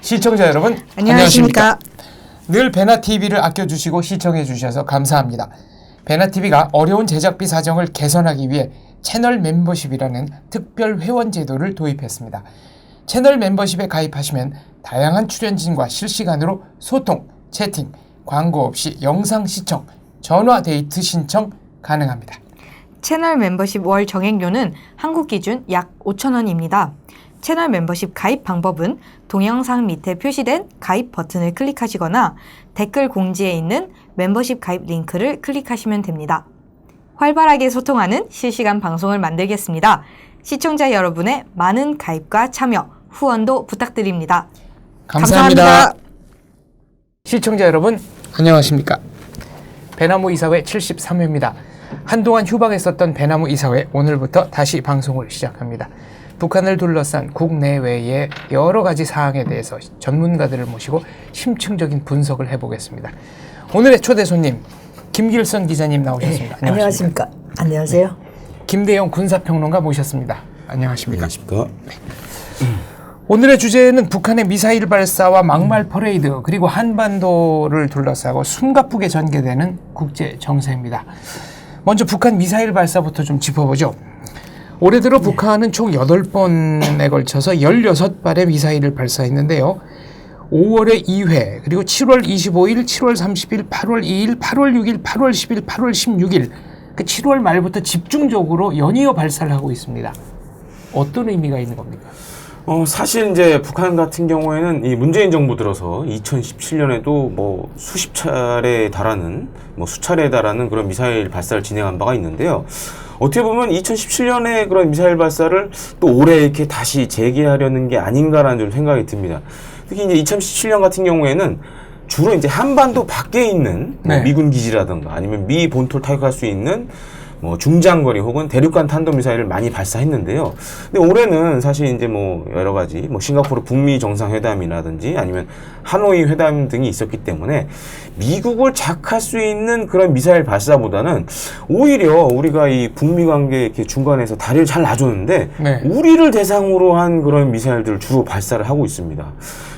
시청자 여러분, 안녕하십니까. 늘 베나TV를 아껴주시고 시청해주셔서 감사합니다. 베나TV가 어려운 제작비 사정을 개선하기 위해 채널 멤버십이라는 특별 회원 제도를 도입했습니다. 채널 멤버십에 가입하시면 다양한 출연진과 실시간으로 소통, 채팅, 광고 없이 영상 시청, 전화 데이트 신청 가능합니다. 채널 멤버십 월 정액료는 한국 기준 약 5,000원입니다. 채널 멤버십 가입 방법은 동영상 밑에 표시된 가입 버튼을 클릭하시거나 댓글 공지에 있는 멤버십 가입 링크를 클릭하시면 됩니다. 활발하게 소통하는 실시간 방송을 만들겠습니다. 시청자 여러분의 많은 가입과 참여, 후원도 부탁드립니다. 감사합니다. 시청자 여러분, 안녕하십니까. 배나무 이사회 73회입니다. 한동안 휴방했었던 배나무 이사회 오늘부터 다시 방송을 시작합니다. 북한을 둘러싼 국내외의 여러 가지 사항에 대해서 전문가들을 모시고 심층적인 분석을 해보겠습니다. 오늘의 초대 손님 김길선 기자님 나오셨습니다. 네, 안녕하십니까. 안녕하세요. 네. 김대영 군사평론가 모셨습니다. 안녕하십니까. 안녕하십니까. 네. 오늘의 주제는 북한의 미사일 발사와 막말 퍼레이드 그리고 한반도를 둘러싸고 숨가쁘게 전개되는 국제 정세입니다. 먼저 북한 미사일 발사부터 좀 짚어보죠. 올해 들어 북한은 총 8번에 걸쳐서 16발의 미사일을 발사했는데요. 5월에 2회, 그리고 7월 25일, 7월 30일, 8월 2일, 8월 6일, 8월 10일, 8월 16일, 그 7월 말부터 집중적으로 연이어 발사를 하고 있습니다. 어떤 의미가 있는 겁니까? 사실 이제 북한 같은 경우에는 이 문재인 정부 들어서 2017년에도 뭐 수십 차례에 달하는, 수차례에 달하는 그런 미사일 발사를 진행한 바가 있는데요. 어떻게 보면 2017년에 그런 미사일 발사를 또 올해 이렇게 다시 재개하려는 게 아닌가라는 좀 생각이 듭니다. 특히 이제 2017년 같은 경우에는 주로 이제 한반도 밖에 있는 미군 기지라든가 아니면 미 본토를 타격할 수 있는 중장거리 혹은 대륙간 탄도미사일을 많이 발사했는데요. 근데 올해는 사실 이제 여러 가지 싱가포르 북미 정상회담이라든지 아니면 하노이 회담 등이 있었기 때문에 미국을 자극할 수 있는 그런 미사일 발사보다는 오히려 우리가 이 북미 관계 이렇게 중간에서 다리를 잘 놔줬는데 우리를 대상으로 한 그런 미사일들을 주로 발사를 하고 있습니다.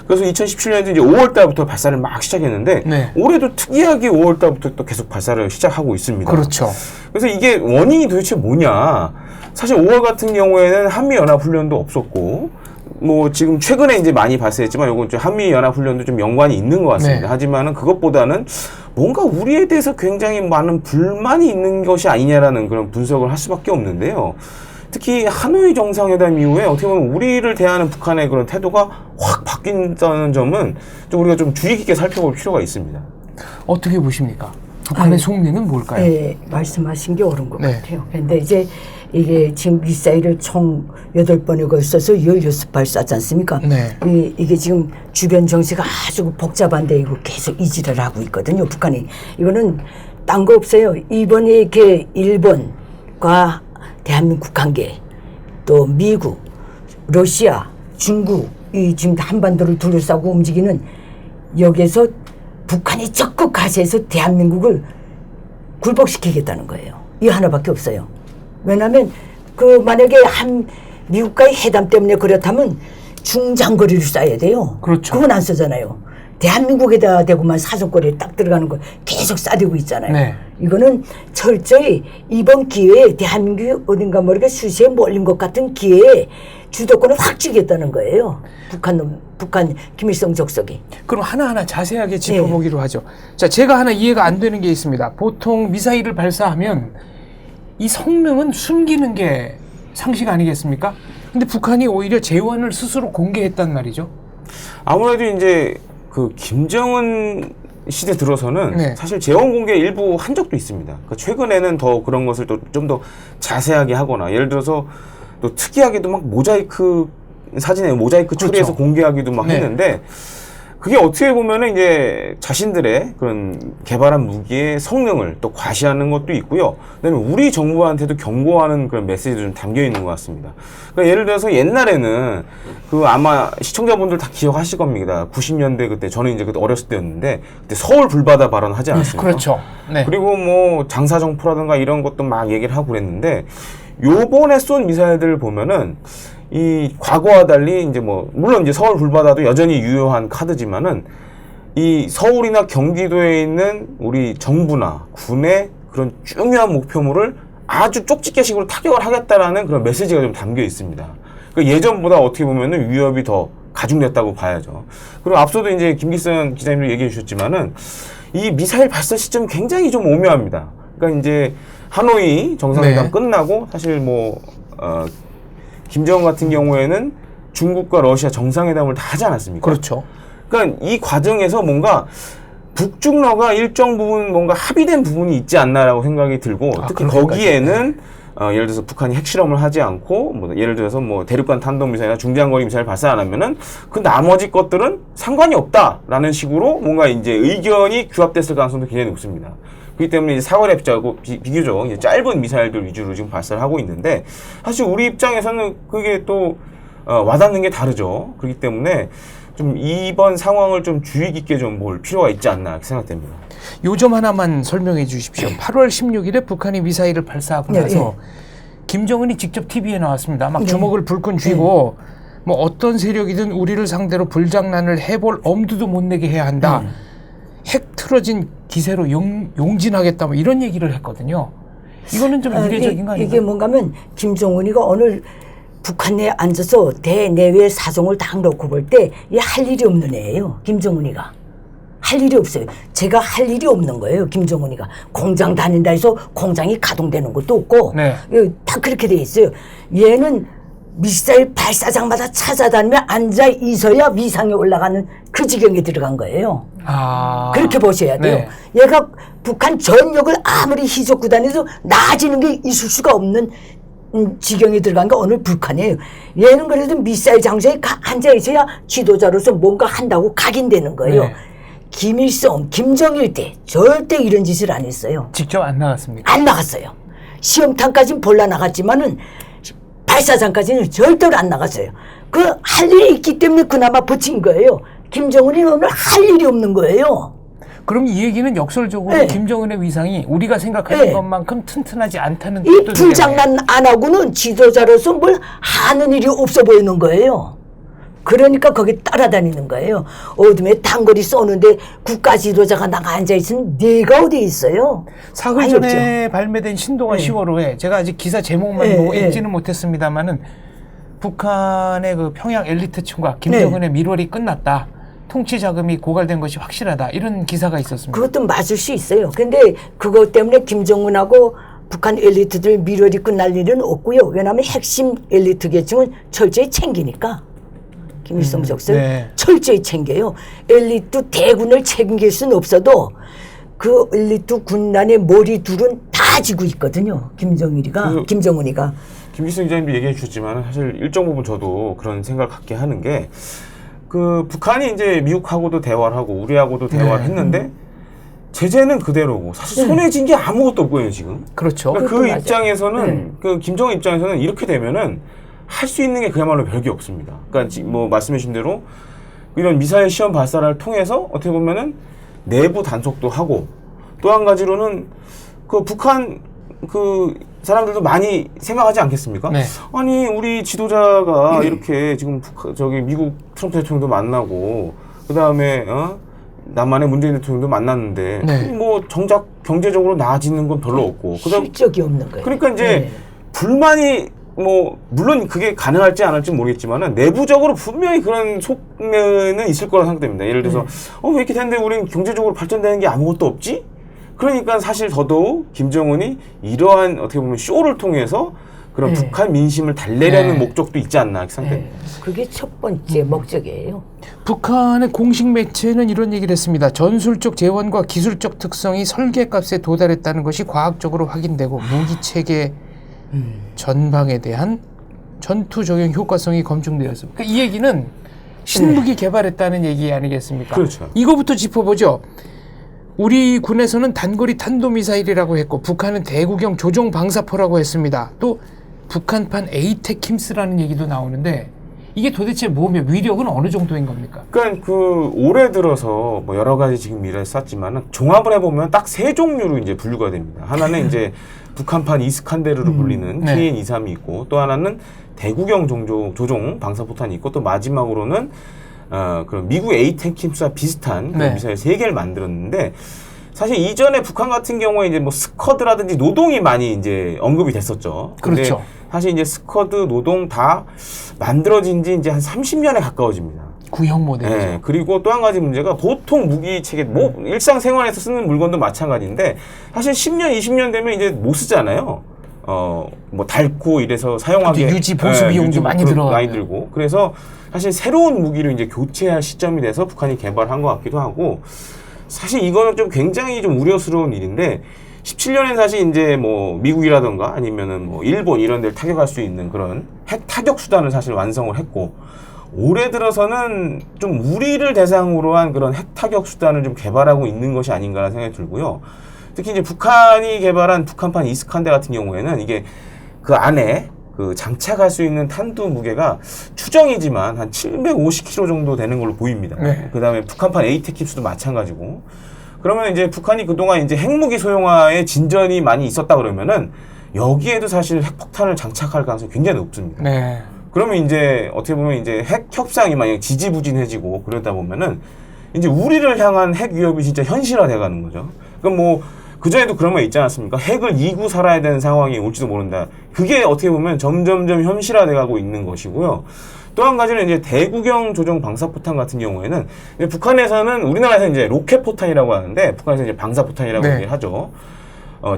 그래서 2017년도 이제 5월 달부터 발사를 막 시작했는데 올해도 특이하게 5월 달부터 또 계속 발사를 시작하고 있습니다. 그렇죠. 그래서 이게 원인이 도대체 뭐냐? 사실 5월 같은 경우에는 한미 연합 훈련도 없었고 지금 최근에 이제 많이 발사했지만 이건 좀 한미 연합 훈련도 좀 연관이 있는 것 같습니다. 하지만은 그것보다는 뭔가 우리에 대해서 굉장히 많은 불만이 있는 것이 아니냐라는 그런 분석을 할 수밖에 없는데요. 특히 하노이 정상회담 이후에 어떻게 보면 우리를 대하는 북한의 그런 태도가 확 바뀐다는 점은 좀 우리가 좀 주의 깊게 살펴볼 필요가 있습니다. 어떻게 보십니까? 북한의 속내는 뭘까요? 네, 말씀하신 게 옳은 것 같아요. 그런데 이제 이게 지금 미사일을 총 8번에 걸쳐서 16발 쐈지 않습니까? 이게 지금 주변 정세가 아주 복잡한데 이거 계속 이지를 하고 있거든요, 북한이. 이거는 딴 거 없어요. 이번에 이렇게 일본과 대한민국 관계, 또 미국, 러시아, 중국, 이 지금 한반도를 둘러싸고 움직이는 여기에서 북한이 적극 가세해서 대한민국을 굴복시키겠다는 거예요. 이 하나밖에 없어요. 왜냐하면 만약에 미국과의 회담 때문에 그렇다면 중장거리를 쏴야 돼요. 그렇죠. 그건 안 쓰잖아요. 대한민국에다 대고만 사정거리에 딱 들어가는 거 계속 쏴대고 있잖아요. 이거는 철저히 이번 기회에 대한민국이 어딘가 모르게 수시에 몰린 것 같은 기회에 주도권을 확 쥐겠다는 거예요. 북한 김일성 적석이. 그럼 하나하나 자세하게 짚어보기로 하죠. 자, 제가 하나 이해가 안 되는 게 있습니다. 보통 미사일을 발사하면 이 성능은 숨기는 게 상식 아니겠습니까? 근데 북한이 오히려 재원을 스스로 공개했단 말이죠. 아무래도 이제 김정은 시대 들어서는 사실 재원 공개 일부 한 적도 있습니다. 최근에는 더 그런 것을 또 좀 더 자세하게 하거나 예를 들어서 또 특이하게도 막 모자이크 사진에 모자이크 처리해서 공개하기도 막 했는데 그게 어떻게 보면은 이제 자신들의 그런 개발한 무기의 성능을 또 과시하는 것도 있고요. 그다음에 우리 정부한테도 경고하는 그런 메시지도 좀 담겨 있는 것 같습니다. 그러니까 예를 들어서 옛날에는 아마 시청자분들 다 기억하실 겁니다. 90년대 그때 저는 이제 그때 어렸을 때였는데 그때 서울 불바다 발언 하지 않았습니까? 그렇죠. 그리고 장사정포라든가 이런 것도 막 얘기를 하고 그랬는데 요번에 쏜 미사일들을 보면은 이 과거와 달리 이제 뭐 물론 이제 서울 불바다도 여전히 유효한 카드지만은 이 서울이나 경기도에 있는 우리 정부나 군의 그런 중요한 목표물을 아주 쪽집게식으로 타격을 하겠다라는 그런 메시지가 좀 담겨 있습니다. 그러니까 예전보다 어떻게 보면은 위협이 더 가중됐다고 봐야죠. 그리고 앞서도 이제 김기선 기자님도 얘기해 주셨지만은 이 미사일 발사 시점 굉장히 좀 오묘합니다. 그러니까 이제 하노이 정상회담 네. 끝나고 사실 뭐 김정은 같은 경우에는 중국과 러시아 정상회담을 다 하지 않았습니까? 그렇죠. 그러니까 이 과정에서 뭔가 북중러가 일정 부분 뭔가 합의된 부분이 있지 않나라고 생각이 들고 특히 거기에는 예를 들어서 북한이 핵실험을 하지 않고 뭐 예를 들어서 뭐 대륙간 탄도미사일이나 중장거리 미사일 발사 안 하면은 그 나머지 것들은 상관이 없다라는 식으로 뭔가 이제 의견이 규합됐을 가능성도 굉장히 높습니다. 그렇기 때문에 이제 사거리 합자고 비교적 이제 짧은 미사일들 위주로 지금 발사를 하고 있는데 사실 우리 입장에서는 그게 또 와닿는 게 다르죠. 그렇기 때문에 좀 이번 상황을 좀 주의 깊게 좀 볼 필요가 있지 않나 생각됩니다. 요점 하나만 설명해 주십시오. 8월 16일에 북한이 미사일을 발사하고 나서 김정은이 직접 TV에 나왔습니다. 막 주먹을 불끈 쥐고 뭐 어떤 세력이든 우리를 상대로 불장난을 해볼 엄두도 못 내게 해야 한다. 핵 틀어진 기세로 용진하겠다 뭐 이런 얘기를 했거든요. 이거는 좀 이례적인 거 아닌가요? 이게 뭔가면 김정은이가 오늘 북한 내에 앉아서 대내외 사정을 딱 놓고 볼 때 이 할 일이 없는 애예요. 김정은이가. 할 일이 없어요. 제가 할 일이 없는 거예요. 김정은이가. 공장 다닌다 해서 공장이 가동되는 것도 없고 다 그렇게 돼 있어요. 얘는 미사일 발사장마다 찾아다니며 앉아 있어야 위상에 올라가는 그 지경에 들어간 거예요. 그렇게 보셔야 돼요. 얘가 북한 전역을 아무리 희석구 다녀도 나아지는 게 있을 수가 없는 지경에 들어간 게 오늘 북한이에요. 얘는 그래도 미사일 장소에 앉아 있어야 지도자로서 뭔가 한다고 각인되는 거예요. 김일성, 김정일 때 절대 이런 짓을 안 했어요. 직접 안 나갔습니까? 안 나갔어요. 시험탄까지는 볼라 나갔지만은 발사장까지는 절대로 안 나갔어요. 그 할 일이 있기 때문에 그나마 버틴 거예요. 김정은이 오늘 할 일이 없는 거예요. 그럼 이 얘기는 역설적으로 김정은의 위상이 우리가 생각하는 것만큼 튼튼하지 않다는 이 불장난 안 하고는 지도자로서 뭘 하는 일이 없어 보이는 거예요. 그러니까 거기 따라다니는 거예요. 어둠에 단거리 쏘는데 국가 지도자가 나가 앉아있으면 네가 어디 있어요? 사흘 전에 발매된 신동아 10월호에 제가 아직 기사 제목만 보고 읽지는 못했습니다만은 북한의 그 평양 엘리트층과 김정은의 밀월이 끝났다. 통치 자금이 고갈된 것이 확실하다. 이런 기사가 있었습니다. 그것도 맞을 수 있어요. 근데 그것 때문에 김정은하고 북한 엘리트들 밀월이 끝날 일은 없고요. 왜냐하면 핵심 엘리트 계층은 철저히 챙기니까. 김일성 적설 철저히 챙겨요. 엘리트 대군을 챙길 수는 없어도 그 엘리트 군단의 머리 둘은 다 지고 있거든요. 김정은이가. 김기성 기자님도 얘기해 주셨지만 사실 일정 부분 저도 그런 생각을 갖게 하는 게 그 북한이 이제 미국하고도 대화를 하고 우리하고도 대화를 했는데 제재는 그대로고 사실 손에 쥔 게 아무것도 없고요 지금. 그렇죠. 그러니까 그 입장에서는 그 김정은 입장에서는 이렇게 되면은 할 수 있는 게 그야말로 별게 없습니다. 그러니까 뭐 말씀하신 대로 이런 미사일 시험 발사를 통해서 어떻게 보면은 내부 단속도 하고 또 한 가지로는 그 북한 그 사람들도 많이 생각하지 않겠습니까? 아니 우리 지도자가 이렇게 지금 저기 미국 트럼프 대통령도 만나고 그 다음에 남한의 문재인 대통령도 만났는데 뭐 정작 경제적으로 나아지는 건 별로 없고 실적이 없는 거예요. 그러니까 이제 불만이 뭐 물론 그게 가능할지 안 할지 모르겠지만은 내부적으로 분명히 그런 속내는 있을 거라 생각됩니다. 예를 들어서 왜 이렇게 됐는데 우린 경제적으로 발전되는 게 아무것도 없지? 그러니까 사실 더더욱 김정은이 이러한 어떻게 보면 쇼를 통해서 그런 북한 민심을 달래려는 목적도 있지 않나 생각됩니다. 그게 첫 번째 목적이에요. 북한의 공식 매체는 이런 얘기를 했습니다. 전술적 재원과 기술적 특성이 설계값에 도달했다는 것이 과학적으로 확인되고 무기체계 전방에 대한 전투 적용 효과성이 검증되었습니다. 그러니까 이 얘기는 신무기 개발했다는 얘기 아니겠습니까? 그렇죠. 이거부터 짚어보죠. 우리 군에서는 단거리 탄도미사일이라고 했고 북한은 대구경 조종 방사포라고 했습니다. 또 북한판 에이테킴스라는 얘기도 나오는데 이게 도대체 뭐며 위력은 어느 정도인 겁니까? 그러니까 그 올해 들어서 뭐 여러 가지 지금 미래를 쐈지만은 종합을 해보면 딱 세 종류로 이제 분류가 됩니다. 하나는 이제 북한판 이스칸데르로 불리는 네. TN-23이 있고, 또 하나는 대구경 조종 방사포탄이 있고, 또 마지막으로는 그런 미국 에이탱킴스와 비슷한 그런 네. 미사일 3개를 만들었는데, 사실 이전에 북한 같은 경우에 이제 뭐 스커드라든지 노동이 많이 이제 언급이 됐었죠. 근데 그렇죠. 사실 이제 스커드, 노동 다 만들어진 지 이제 한 30년에 가까워집니다. 구형 모델이죠. 네, 그리고 또 한 가지 문제가 보통 무기 체계, 뭐 일상생활에서 쓰는 물건도 마찬가지인데, 사실 10년, 20년 되면 이제 못 쓰잖아요. 뭐 닳고 이래서 사용하기 유지 보수 비용도 많이 들고, 그래서 사실 새로운 무기를 이제 교체할 시점이 돼서 북한이 개발한 것 같기도 하고, 사실 이거는 좀 굉장히 좀 우려스러운 일인데, 17년엔 사실 이제 뭐 미국이라던가 아니면은 뭐 일본 이런 데를 타격할 수 있는 그런 핵 타격 수단을 사실 완성을 했고, 올해 들어서는 좀 우리를 대상으로 한 그런 핵 타격 수단을 좀 개발하고 있는 것이 아닌가라는 생각이 들고요. 특히 이제 북한이 개발한 북한판 이스칸데 같은 경우에는 이게 그 안에 그 장착할 수 있는 탄두 무게가 추정이지만 한 750kg 정도 되는 걸로 보입니다. 네. 그 다음에 북한판 에이테킵스도 마찬가지고. 그러면 이제 북한이 그동안 이제 핵무기 소형화에 진전이 많이 있었다 그러면은 여기에도 사실 핵폭탄을 장착할 가능성이 굉장히 높습니다. 네. 그러면 이제 어떻게 보면 이제 핵 협상이 만약 지지부진해지고 그러다 보면은 이제 우리를 향한 핵 위협이 진짜 현실화돼 가는 거죠. 그럼 뭐 그전에도 그런 말 있지 않았습니까? 핵을 이고 살아야 되는 상황이 올지도 모른다. 그게 어떻게 보면 점점점 현실화돼 가고 있는 것이고요. 또 한 가지는 이제 대구경 조종 방사포탄 같은 경우에는 북한에서는, 우리나라에서 이제 로켓포탄이라고 하는데 북한에서 이제 방사포탄이라고 네. 얘기를 하죠.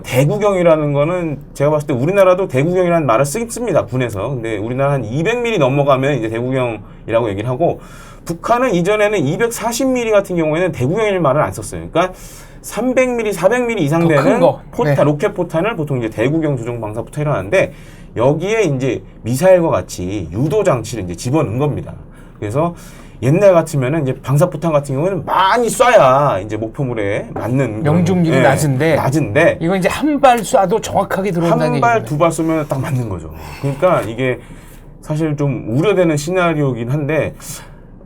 대구경이라는 거는 제가 봤을 때 우리나라도 대구경이라는 말을 씁니다, 군에서. 근데 우리나라 한 200mm 넘어가면 이제 대구경이라고 얘기를 하고, 북한은 이전에는 240mm 같은 경우에는 대구경이라는 말을 안 썼어요. 그러니까 300mm, 400mm 이상 되는 포탄, 네. 로켓 포탄을 보통 이제 대구경 조종 방사포탄이라고 하는데, 여기에 이제 미사일과 같이 유도 장치를 이제 집어넣은 겁니다. 그래서 옛날 같으면은 이제 방사포탄 같은 경우는 많이 쏴야 이제 목표물에 맞는 명중률이 낮은데 이거 이제 한 발 쏴도 정확하게 들어온다는 한 발, 두 발 쏘면 딱 맞는 거죠. 그러니까 이게 사실 좀 우려되는 시나리오이긴 한데,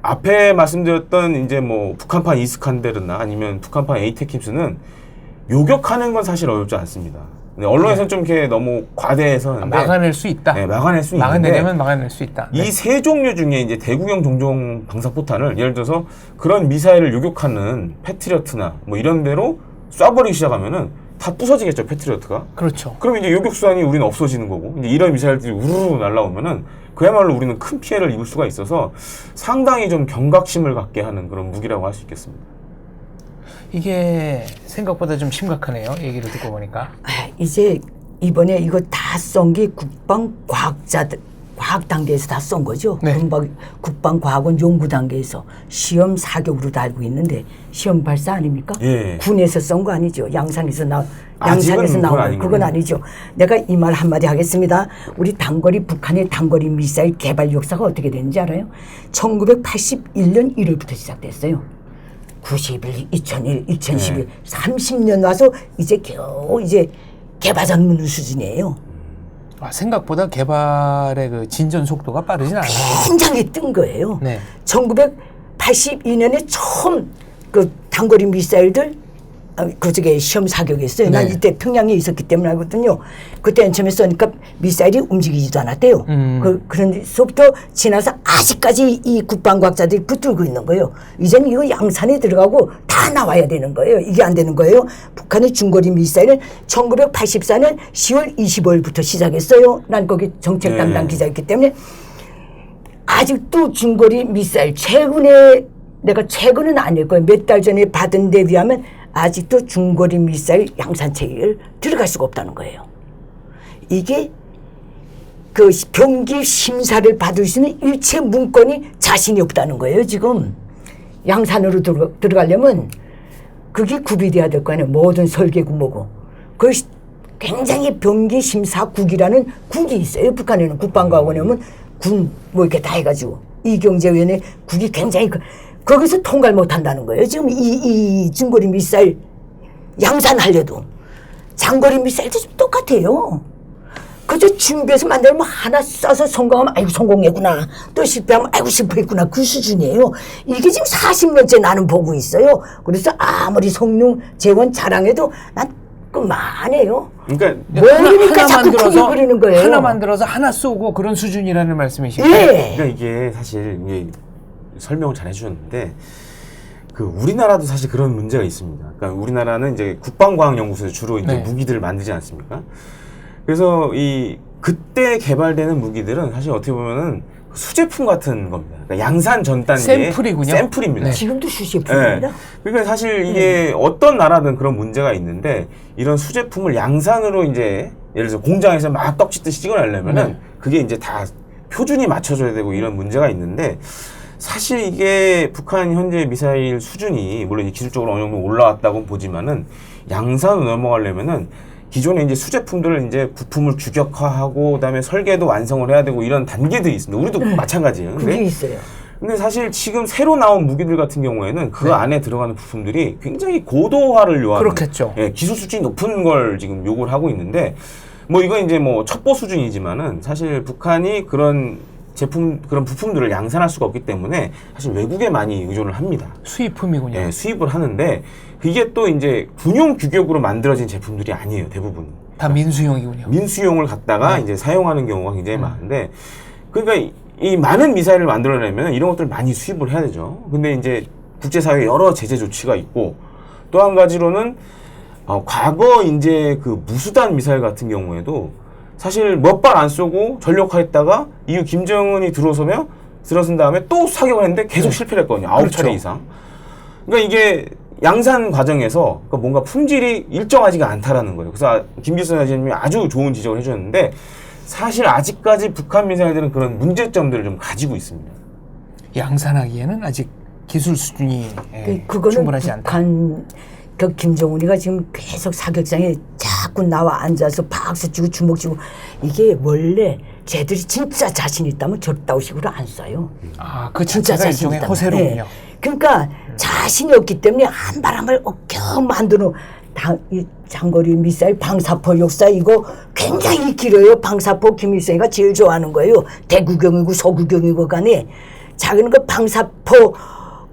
앞에 말씀드렸던 이제 뭐 북한판 이스칸데르나 아니면 북한판 에이테킵스는 요격하는 건 사실 어렵지 않습니다. 근데 언론에서는 좀 이렇게 너무 과대해서 막아낼 수 있다. 네, 막아낼 수 있는데, 막아내려면 막아낼 수 있다. 이 세 종류 중에 이제 대구경 종종 방사포탄을 예를 들어서 그런 미사일을 요격하는 패트리어트나 뭐 이런 데로 쏴버리기 시작하면은 다 부서지겠죠, 패트리어트가. 그렇죠. 그럼 이제 요격수단이 우리는 없어지는 거고, 이제 이런 미사일들이 우르르 날라오면은 그야말로 우리는 큰 피해를 입을 수가 있어서 상당히 좀 경각심을 갖게 하는 그런 무기라고 할 수 있겠습니다. 이게 생각보다 좀 심각하네요. 얘기를 듣고 보니까. 이제 이번에 이거 다 쏜 게 국방과학자들, 과학 단계에서 다 쏜 거죠. 네. 국방과학원 연구 단계에서 시험 사격으로 다 알고 있는데 시험 발사 아닙니까? 예. 군에서 쏜 거 아니죠. 양산에서 아직은 나온 그건 아니죠. 내가 이 말 한마디 하겠습니다. 우리 북한의 단거리 미사일 개발 역사가 어떻게 되는지 알아요? 1981년 1월부터 시작됐어요. 91, 2001, 2011, 네. 30년 와서 이제 겨우 이제 개발장 묻는 수준이에요. 생각보다 개발의 그 진전 속도가 빠르진 않아요. 굉장히 뜬 거예요. 네. 1982년에 처음 그 단거리 미사일들 그쪽에 시험 사격했어요. 난 네. 이때 평양에 있었기 때문에 알거든요. 그때는 처음에 쏘니까 미사일이 움직이지도 않았대요. 그런데서부터 지나서 아직까지 이 국방과학자들이 붙들고 있는 거예요. 이제는 이거 양산에 들어가고 다 나와야 되는 거예요. 이게 안 되는 거예요. 북한의 중거리 미사일을 1984년 10월 25일부터 시작했어요. 난 거기 정책 담당 기자였기 때문에 아직도 중거리 미사일 내가 최근은 아닐 거예요. 몇 달 전에 받은 데 비하면 아직도 중거리 미사일 양산 체계를 들어갈 수가 없다는 거예요. 이게 그 병기 심사를 받을 수 있는 일체 문건이 자신이 없다는 거예요. 지금 양산으로 들어가려면 그게 구비돼야 될 거 아니에요. 모든 설계고 뭐고. 그 굉장히 병기 심사국이라는 국이 있어요. 북한에는 국방과학원에 오면 군 뭐 이렇게 다 해가지고 이경제위원회 국이 굉장히 거기서 통과를 못 한다는 거예요. 지금 이 중거리 미사일 양산하려도 장거리 미사일도 좀 똑같아요. 그저 준비해서 만들면 하나 쏴서 성공하면 아이고 성공했구나. 또 실패하면 아이고 실패했구나. 그 수준이에요. 이게 지금 40년째 나는 보고 있어요. 그래서 아무리 성능 재원 자랑해도 난 그만해요. 그러니까 모르니까 자꾸 크게 그리는 거예요. 하나 만들어서 하나 쏘고 그런 수준이라는 말씀이시죠? 예. 그러니까 이게 사실 이게 설명을 잘 해주셨는데 그 우리나라도 사실 그런 문제가 있습니다. 그러니까 우리나라는 이제 국방과학연구소에서 주로 이제 네. 무기들을 만들지 않습니까? 그래서 이 그때 개발되는 무기들은 사실 어떻게 보면은 수제품 같은 겁니다. 그러니까 양산 전 단계의 샘플이군요. 샘플입니다. 네. 지금도 수제품입니다. 네. 그러니까 사실 이게 어떤 나라든 그런 문제가 있는데 이런 수제품을 양산으로 이제 예를 들어서 공장에서 막 떡짓듯이 찍어내려면은 그게 이제 다 표준이 맞춰져야 되고 이런 문제가 있는데 사실 이게 북한 현재 미사일 수준이 물론 기술적으로 어느 정도 올라왔다고 보지만은 양산으로 넘어가려면은 기존에 이제 수제품들을 이제 부품을 규격화하고 그다음에 설계도 완성을 해야 되고 이런 단계들이 있습니다. 우리도 마찬가지예요. 그게 있어요. 근데 사실 지금 새로 나온 무기들 같은 경우에는 그 안에 들어가는 부품들이 굉장히 고도화를 요하는 그렇겠죠. 예, 기술 수준이 높은 걸 지금 요구를 하고 있는데 뭐 이건 이제 뭐 첩보 수준이지만은 사실 북한이 그런 제품 그런 부품들을 양산할 수가 없기 때문에 사실 외국에 많이 의존을 합니다. 수입품이군요. 예, 수입을 하는데 그게 또 이제 군용 규격으로 만들어진 제품들이 아니에요, 대부분. 다 민수용이군요. 민수용을 갖다가 이제 사용하는 경우가 굉장히 많은데 그러니까 이 많은 미사일을 만들어내면 이런 것들을 많이 수입을 해야 되죠. 근데 이제 국제사회에 여러 제재 조치가 있고 또 한 가지로는 과거 이제 그 무수단 미사일 같은 경우에도 사실 몇 발 안 쏘고 전력화했다가 이후 김정은이 들어선 다음에 또 사격을 했는데 계속 실패를 했거든요. 9차례 그렇죠. 이상. 그러니까 이게 양산 과정에서 그러니까 뭔가 품질이 일정하지가 않다라는 거예요. 그래서 김기순 회장님이 아주 좋은 지적을 해주셨는데 사실 아직까지 북한 미사일들은 그런 문제점들을 좀 가지고 있습니다. 양산하기에는 아직 기술 수준이 그거는 충분하지 않다. 북한 그 김정은이가 지금 계속 사격장에 자꾸 나와 앉아서 박수 치고 주먹 치고 이게 원래 쟤들이 진짜 자신 있다면 저따위 식으로 안 쏴요. 아, 그 진짜 자체가 자신 일종의 있다면. 허세로군요. 네. 그러니까 자신이 없기 때문에 한 발 한 발 어겨 만드는 이 장거리 미사일 방사포 역사 이거 굉장히 길어요. 방사포 김일성이가 제일 좋아하는 거예요. 대구경이고 서구경이고 간에 자기는 그 방사포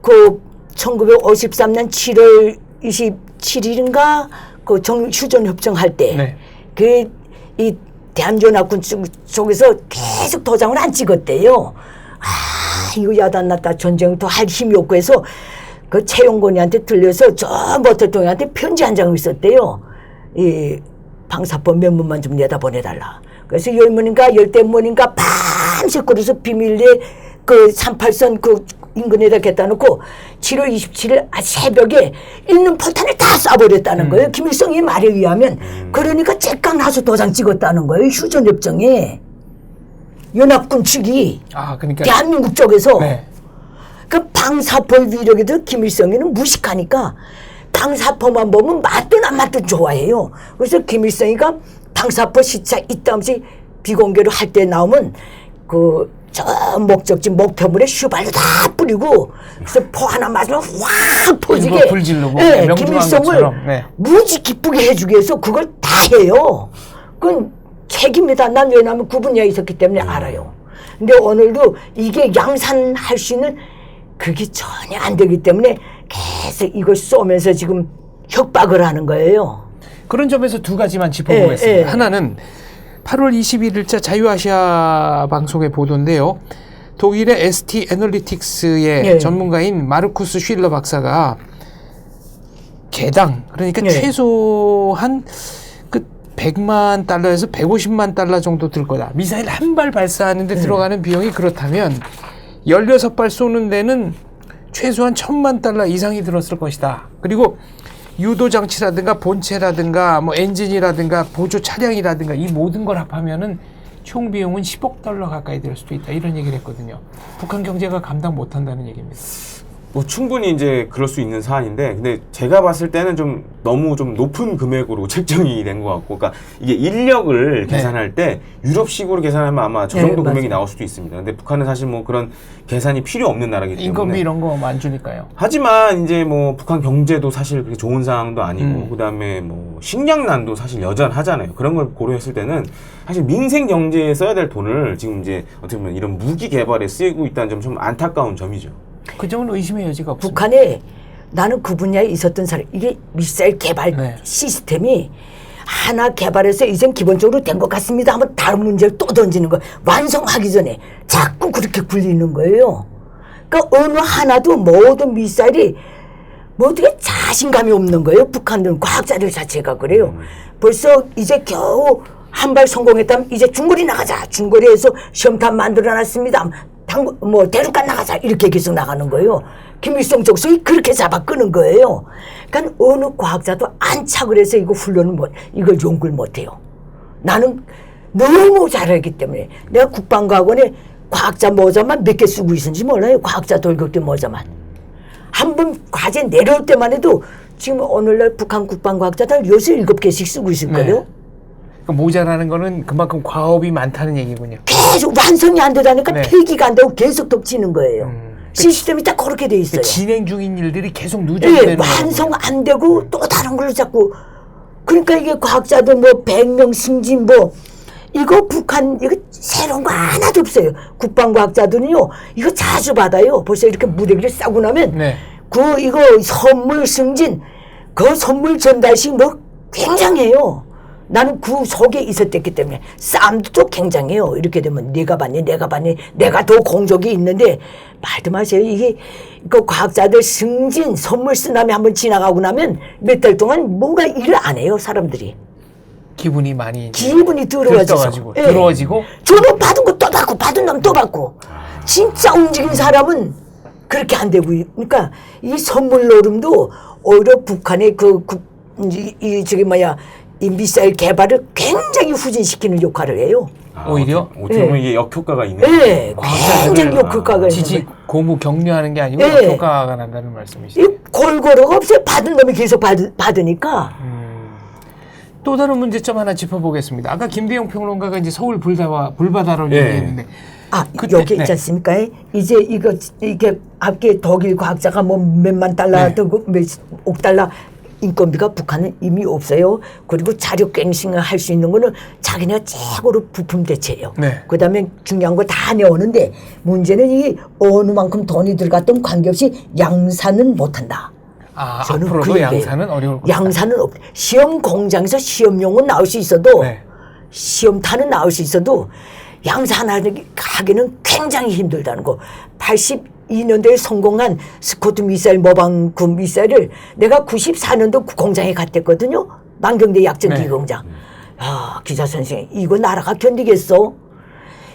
그 1953년 7월 27일인가 그 휴전 협정할 때 그 이 대한연합군 쪽에서 계속 도장을 안 찍었대요. 아 이거 야단났다 전쟁도 할 힘이 없고 해서 그 최용곤이한테 들려서 저 모태통한테 편지 한 장을 썼대요. 이 방사포 면문만 좀 내다 보내달라. 그래서 10문인가 10대문인가 밤새 끓여서 비밀리에 그 38선 그 인근에다 갖다 놓고 7월 27일 새벽에 있는 포탄을 다 쏴버렸다는 거예요. 김일성의 말에 의하면. 그러니까 째깍 나서 도장 찍었다는 거예요. 휴전협정에. 연합군 측이. 아, 그러니까 대한민국 쪽에서. 네. 그 방사포 위력에도 김일성이는 무식하니까 방사포만 보면 맞든 안 맞든 좋아해요. 그래서 김일성이가 방사포 시차 이따금씩 비공개로 할 때 나오면 저 목적지 목표물에 슈발로 다 뿌리고 그래서 포 하나 맞으면 확 퍼지게 불 지르고 네, 명중한 김일성을 것처럼. 네. 무지 기쁘게 해주기 위해서 그걸 다 해요. 그건 책임이다. 난 왜냐하면 구분이 있었기 때문에 알아요. 근데 오늘도 이게 양산할 수 있는 그게 전혀 안 되기 때문에 계속 이걸 쏘면서 지금 협박을 하는 거예요. 그런 점에서 두 가지만 짚어보겠습니다. 하나는 8월 21일자 자유아시아 방송의 보도인데요. 독일의 ST 애널리틱스의 전문가인 마르쿠스 쉴러 박사가 개당 그러니까 최소한 그 100만 달러에서 150만 달러 정도 들 거다. 미사일 한 발 발사하는데 들어가는 비용이 그렇다면 16발 쏘는 데는 최소한 1000만 달러 이상이 들었을 것이다. 그리고 유도 장치라든가 본체라든가 뭐 엔진이라든가 보조 차량이라든가 이 모든 걸 합하면은 총 비용은 10억 달러 가까이 될 수도 있다. 이런 얘기를 했거든요. 북한 경제가 감당 못 한다는 얘기입니다. 뭐 충분히 이제 그럴 수 있는 사안인데, 근데 제가 봤을 때는 좀 너무 좀 높은 금액으로 책정이 된 것 같고, 그러니까 이게 인력을 계산할 때 유럽식으로 계산하면 아마 저 정도 금액이 나올 수도 있습니다. 근데 북한은 사실 뭐 그런 계산이 필요 없는 나라기 때문에 인건비 이런 거 안 주니까요. 하지만 이제 뭐 북한 경제도 사실 그렇게 좋은 상황도 아니고, 그다음에 뭐 식량난도 사실 여전하잖아요. 그런 걸 고려했을 때는 사실 민생 경제에 써야 될 돈을 지금 이제 어떻게 보면 이런 무기 개발에 쓰이고 있다는 점 좀 안타까운 점이죠. 그 점은 의심의 여지가 없습니다. 북한에 나는 그 분야에 있었던 사람, 이게 미사일 개발 시스템이 하나 개발해서 이젠 기본적으로 된 것 같습니다 하면 다른 문제를 또 던지는 거예요. 완성하기 전에 자꾸 그렇게 굴리는 거예요. 그러니까 어느 하나도 모든 미사일이 뭐 어떻게 자신감이 없는 거예요. 북한들 과학자들 자체가 그래요. 벌써 이제 겨우 한 발 성공했다면 이제 중거리 나가자. 중거리에서 시험탄 만들어놨습니다. 뭐 대륙간 나가자. 이렇게 계속 나가는 거예요. 김일성 적성이 그렇게 잡아 끄는 거예요. 그러니까 어느 과학자도 안착을 해서 이거 훈련을 이걸 연구를 못해요. 나는 너무 잘하기 때문에 내가 국방과학원에 과학자 모자만 몇 개 쓰고 있는지 몰라요. 과학자 돌격대 모자만. 한 번 과제 내려올 때만 해도 지금 오늘날 북한 국방과학자들 요새 7개씩 쓰고 있을 거예요. 그러니까 모자라는 거는 그만큼 과업이 많다는 얘기군요. 계속 완성이 안 되다니까 폐기가 안 되고 계속 덮치는 거예요. 시스템이 딱 그렇게 돼 있어요. 진행 중인 일들이 계속 누적되는 완성 안 되고 또 다른 걸로 자꾸. 그러니까 이게 과학자들 뭐 100명 승진 뭐 이거 북한 이거 새로운 거 하나도 없어요. 국방과학자들은요 이거 자주 받아요. 벌써 이렇게 무대기를 싸고 나면 이거 선물 승진 그 선물 전달식 뭐 굉장해요. 나는 그 속에 있었기 때문에 싸움도 또 굉장해요. 이렇게 되면 내가 받니 내가 더 공적이 있는데 말도 마세요. 이게 그 과학자들 승진 선물 쓰나미 한번 지나가고 나면 몇 달 동안 뭔가 일을 안 해요. 사람들이. 기분이 많이 들어와지고 들어와지고 저는 받은 거 또 받고 받은 놈 또 받고 진짜 움직인 사람은 그렇게 안 되고 그러니까 이 선물 노름도 오히려 북한의 이 미사일 개발을 굉장히 후진시키는 역할을 해요. 오히려? 어떻게 보면 이게 역효과가 있네요. 네, 굉장히 역효과가 지지 고무 격려하는 게 아니고 역효과가 난다는 말씀이시죠. 이 골고루가 없어요. 받은 놈이 계속 받으니까. 또 다른 문제점 하나 짚어보겠습니다. 아까 김대영 평론가가 이제 서울 불바다로 얘기했는데 여기 있지 않습니까? 이제 이게 앞에 독일 과학자가 뭐 몇만 달러 들고 몇억 달러 인건비가 북한은 이미 없어요. 그리고 자력갱생을 할 수 있는 거는 자기네가 최고로 부품 대체예요. 그다음에 중요한 거 다 내오는데 문제는 이게 어느 만큼 돈이 들어갔던 관계없이 양산은 못한다. 저는 앞으로도 양산은 어려울 것이다. 양산은 시험 공장에서 시험용은 나올 수 있어도 시험탄은 나올 수 있어도 양산하기는 굉장히 힘들다는 거. 82년도에 성공한 스코트 미사일 모방구 미사일을 내가 94년도 공장에 갔댔거든요. 만경대 약전기 공장. 기자 선생님 이거 나라가 견디겠어?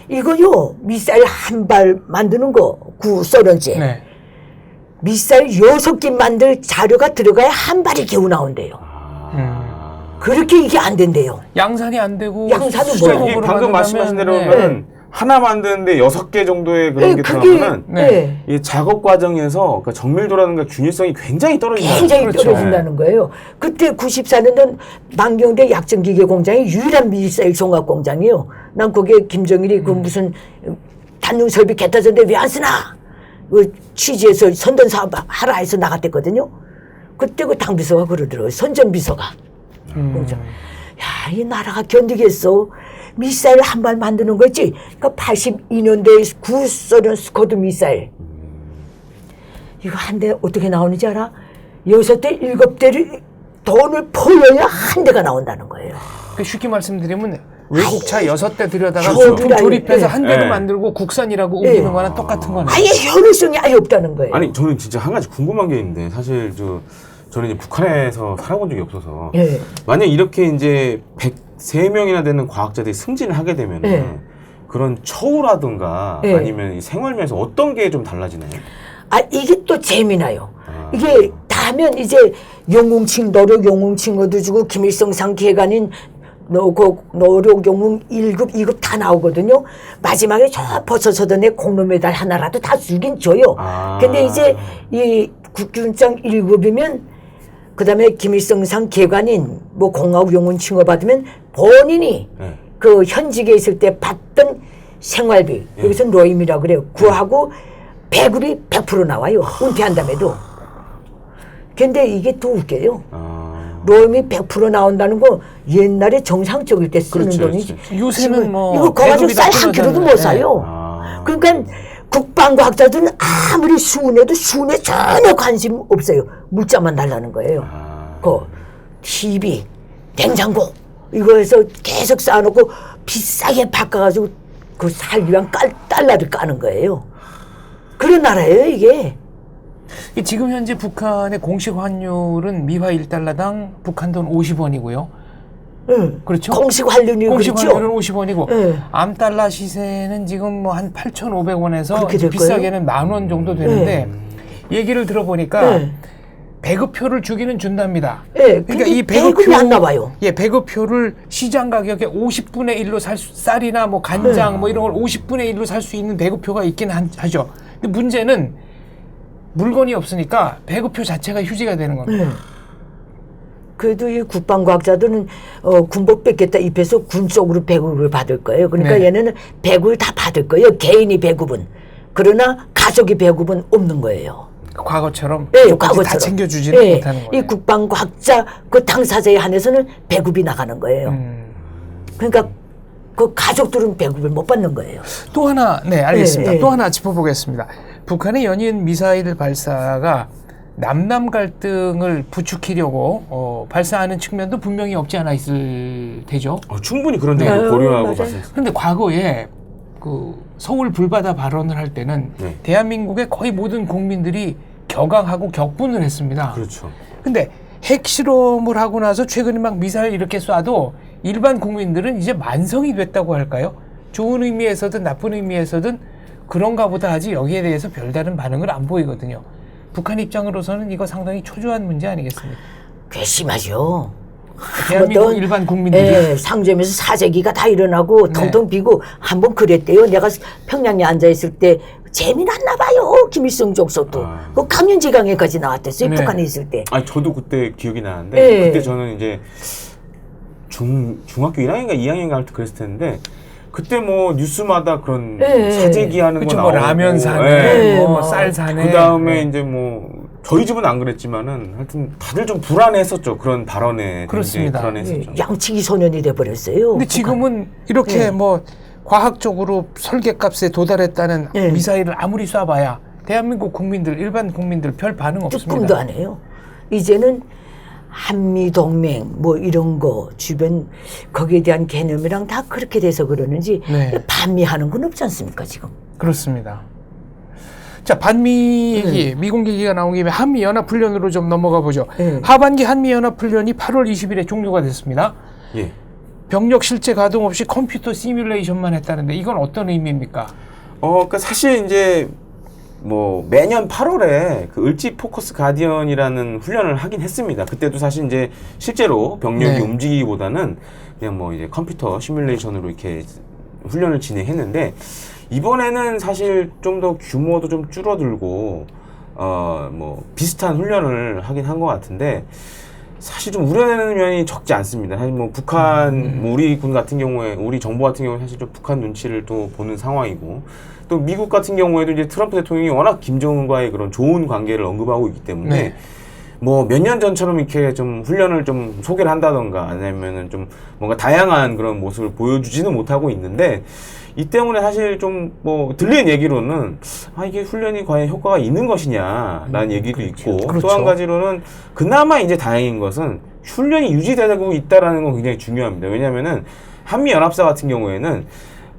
이거요 미사일 한 발 만드는 거 구소련제. 미사일 6개 만들 자료가 들어가야 한 발이 겨우 나온대요. 그렇게 이게 안 된대요. 양산이 안 되고 양산은 뭐예요? 방금 말씀하신 대로는 하나 만드는데 6개 정도의 그런 게 들어가면 이 작업 과정에서 그러니까 정밀도라든가 균일성이 굉장히 떨어진다는 거예요. 그때 94년도는 만경대 약전기계 공장이 유일한 미사일 종합 공장이에요. 난 거기에 김정일이 그 무슨 단능 설비 개타전데 왜 안 쓰나? 그 취지에서 선전 사업 하라 해서 나갔댔거든요. 그때 그 당비서가 그러더라고요. 선전비서가. 야, 이 나라가 견디겠어. 미사일 한 발 만드는 거지. 그러니까 82년도에 구소련 스코드 미사일. 이거 한 대 어떻게 나오는지 알아? 6대 7대를 돈을 퍼여야 한 대가 나온다는 거예요. 쉽게 말씀드리면 외국차 6대 들여다가 부품 조립해서 한 대로 만들고 국산이라고 우기는 거랑 똑같은 거네요. 아예 효율성이 아예 없다는 거예요. 아니 저는 진짜 한 가지 궁금한 게 있는데 사실 저는 이제 북한에서 살아본 적이 없어서 만약 이렇게 이제 103명이나 되는 과학자들이 승진을 하게 되면 그런 처우라든가 아니면 생활면에서 어떤 게 좀 달라지나요? 이게 또 재미나요. 이게 다 하면 이제 영웅칭 노력 영웅칭 얻어주고 김일성상 기획안인 노력 영웅 1급, 2급 다 나오거든요. 마지막에 저 버섯서던에 공로 메달 하나라도 다 주긴 줘요. 근데 이제 이 국군장 1급이면 그다음에 김일성상 개관인 뭐 공화국 영웅 칭호 받으면 본인이 그 현직에 있을 때 받던 생활비 여기서 노임이라고 그래요. 구하고 배급이 100% 나와요. 은퇴한 다음에도. 근데 이게 또 웃겨요. 노임이 100% 나온다는 거 옛날에 정상적일 때 쓰는 돈이지. 요새는 뭐 이거 거가지고 쌀 한 킬로도 못 사요. 그러니까 국방과학자들은 아무리 수은해도 수은에 전혀 관심 없어요. 물자만 달라는 거예요. 그 TV, 냉장고 이거에서 계속 쌓아놓고 비싸게 바꿔가지고 그 살기 위한 달러를 까는 거예요. 그런 나라예요 이게. 지금 현재 북한의 공식 환율은 미화 1달러당 북한 돈 50원이고요. 그렇죠? 공식 환율이 공식 그렇죠? 환율은 50원이고 암달러 시세는 지금 뭐 한 8,500원에서 비싸게는 10,000원 정도 되는데 얘기를 들어보니까 배급표를 주기는 준답니다. 그러니까 이 배급이 안 나와요. 배급표를 시장 가격에 50분의 1로 쌀이나 뭐 간장 뭐 이런 걸 50분의 1로 살 수 있는 배급표가 있긴 하죠. 근데 문제는 물건이 없으니까 배급표 자체가 휴지가 되는 겁니다. 그래도 이 국방과학자들은 군복 뺏겠다 입에서 군 쪽으로 배급을 받을 거예요. 그러니까 얘네는 배급을 다 받을 거예요. 개인이 배급은. 그러나 가족이 배급은 없는 거예요. 과거처럼 과거처럼 다 챙겨주지는 못하는 거예요. 이 국방과학자 그 당사자에 한해서는 배급이 나가는 거예요. 그러니까 그 가족들은 배급을 못 받는 거예요. 또 하나, 알겠습니다. 또 하나 짚어보겠습니다. 북한의 연이은 미사일 발사가 남남 갈등을 부추기려고 발사하는 측면도 분명히 없지 않아 있을 테죠. 충분히 그런 점도 고려하고 봤습니다. 그런데 과거에 그 서울 불바다 발언을 할 때는 대한민국의 거의 모든 국민들이 격앙하고 격분을 했습니다. 그렇죠. 근데 핵실험을 하고 나서 최근에 막 미사일 이렇게 쏴도 일반 국민들은 이제 만성이 됐다고 할까요? 좋은 의미에서든 나쁜 의미에서든 그런가 보다 하지 여기에 대해서 별다른 반응을 안 보이거든요. 북한 입장으로서는 이거 상당히 초조한 문제 아니겠습니까? 괘씸하죠. 대한민국 일반 국민들이 상점에서 사재기가 다 일어나고 텅텅 비고 한번 그랬대요. 내가 평양에 앉아있을 때 재미났나 봐요. 김일성 족속도. 그 강연지강에까지 나왔댔어요. 북한에 있을 때. 저도 그때 기억이 나는데 그때 저는 이제 중학교 1학년인가 2학년인가 할 때 그랬을 텐데 그때 뭐 뉴스마다 그런 사재기 하는 거 나오고 라면 사네, 뭐 쌀 사네. 그 다음에 이제 뭐 저희 집은 안 그랬지만은 하여튼 다들 좀 불안했었죠. 그런 발언에. 그렇습니다. 불안했었죠. 양치기 소년이 돼버렸어요. 근데 지금은 이렇게 뭐 과학적으로 설계값에 도달했다는 미사일을 아무리 쏴봐야 대한민국 국민들, 일반 국민들 별 반응 없습니다. 꿈도 안 해요. 이제는 한미동맹 뭐 이런 거 주변 거기에 대한 개념이랑 다 그렇게 돼서 그러는지 반미하는 건 없지 않습니까 지금. 그렇습니다. 자, 반미 얘기, 미공 얘기가 나온 김에 한미연합훈련으로 좀 넘어가 보죠. 하반기 한미연합훈련이 8월 20일에 종료가 됐습니다. 병력 실제 가동 없이 컴퓨터 시뮬레이션만 했다는데 이건 어떤 의미입니까? 그러니까 사실 이제 뭐 매년 8월에 그 을지 포커스 가디언이라는 훈련을 하긴 했습니다. 그때도 사실 이제 실제로 병력이 움직이기보다는 그냥 뭐 이제 컴퓨터 시뮬레이션으로 이렇게 훈련을 진행했는데 이번에는 사실 좀 더 규모도 좀 줄어들고 뭐 비슷한 훈련을 하긴 한 것 같은데 사실 좀 우려되는 면이 적지 않습니다. 사실 뭐 북한 뭐 우리 군 같은 경우에 우리 정부 같은 경우에 사실 좀 북한 눈치를 또 보는 상황이고 또 미국 같은 경우에도 이제 트럼프 대통령이 워낙 김정은과의 그런 좋은 관계를 언급하고 있기 때문에 뭐 몇 년 전처럼 이렇게 좀 훈련을 좀 소개를 한다던가 아니면은 좀 뭔가 다양한 그런 모습을 보여주지는 못하고 있는데 이 때문에 사실 좀 뭐 들리는 얘기로는 이게 훈련이 과연 효과가 있는 것이냐라는 얘기도 있고 또 한 가지로는 그나마 이제 다행인 것은 훈련이 유지되고 있다라는 건 굉장히 중요합니다. 왜냐면은 한미연합사 같은 경우에는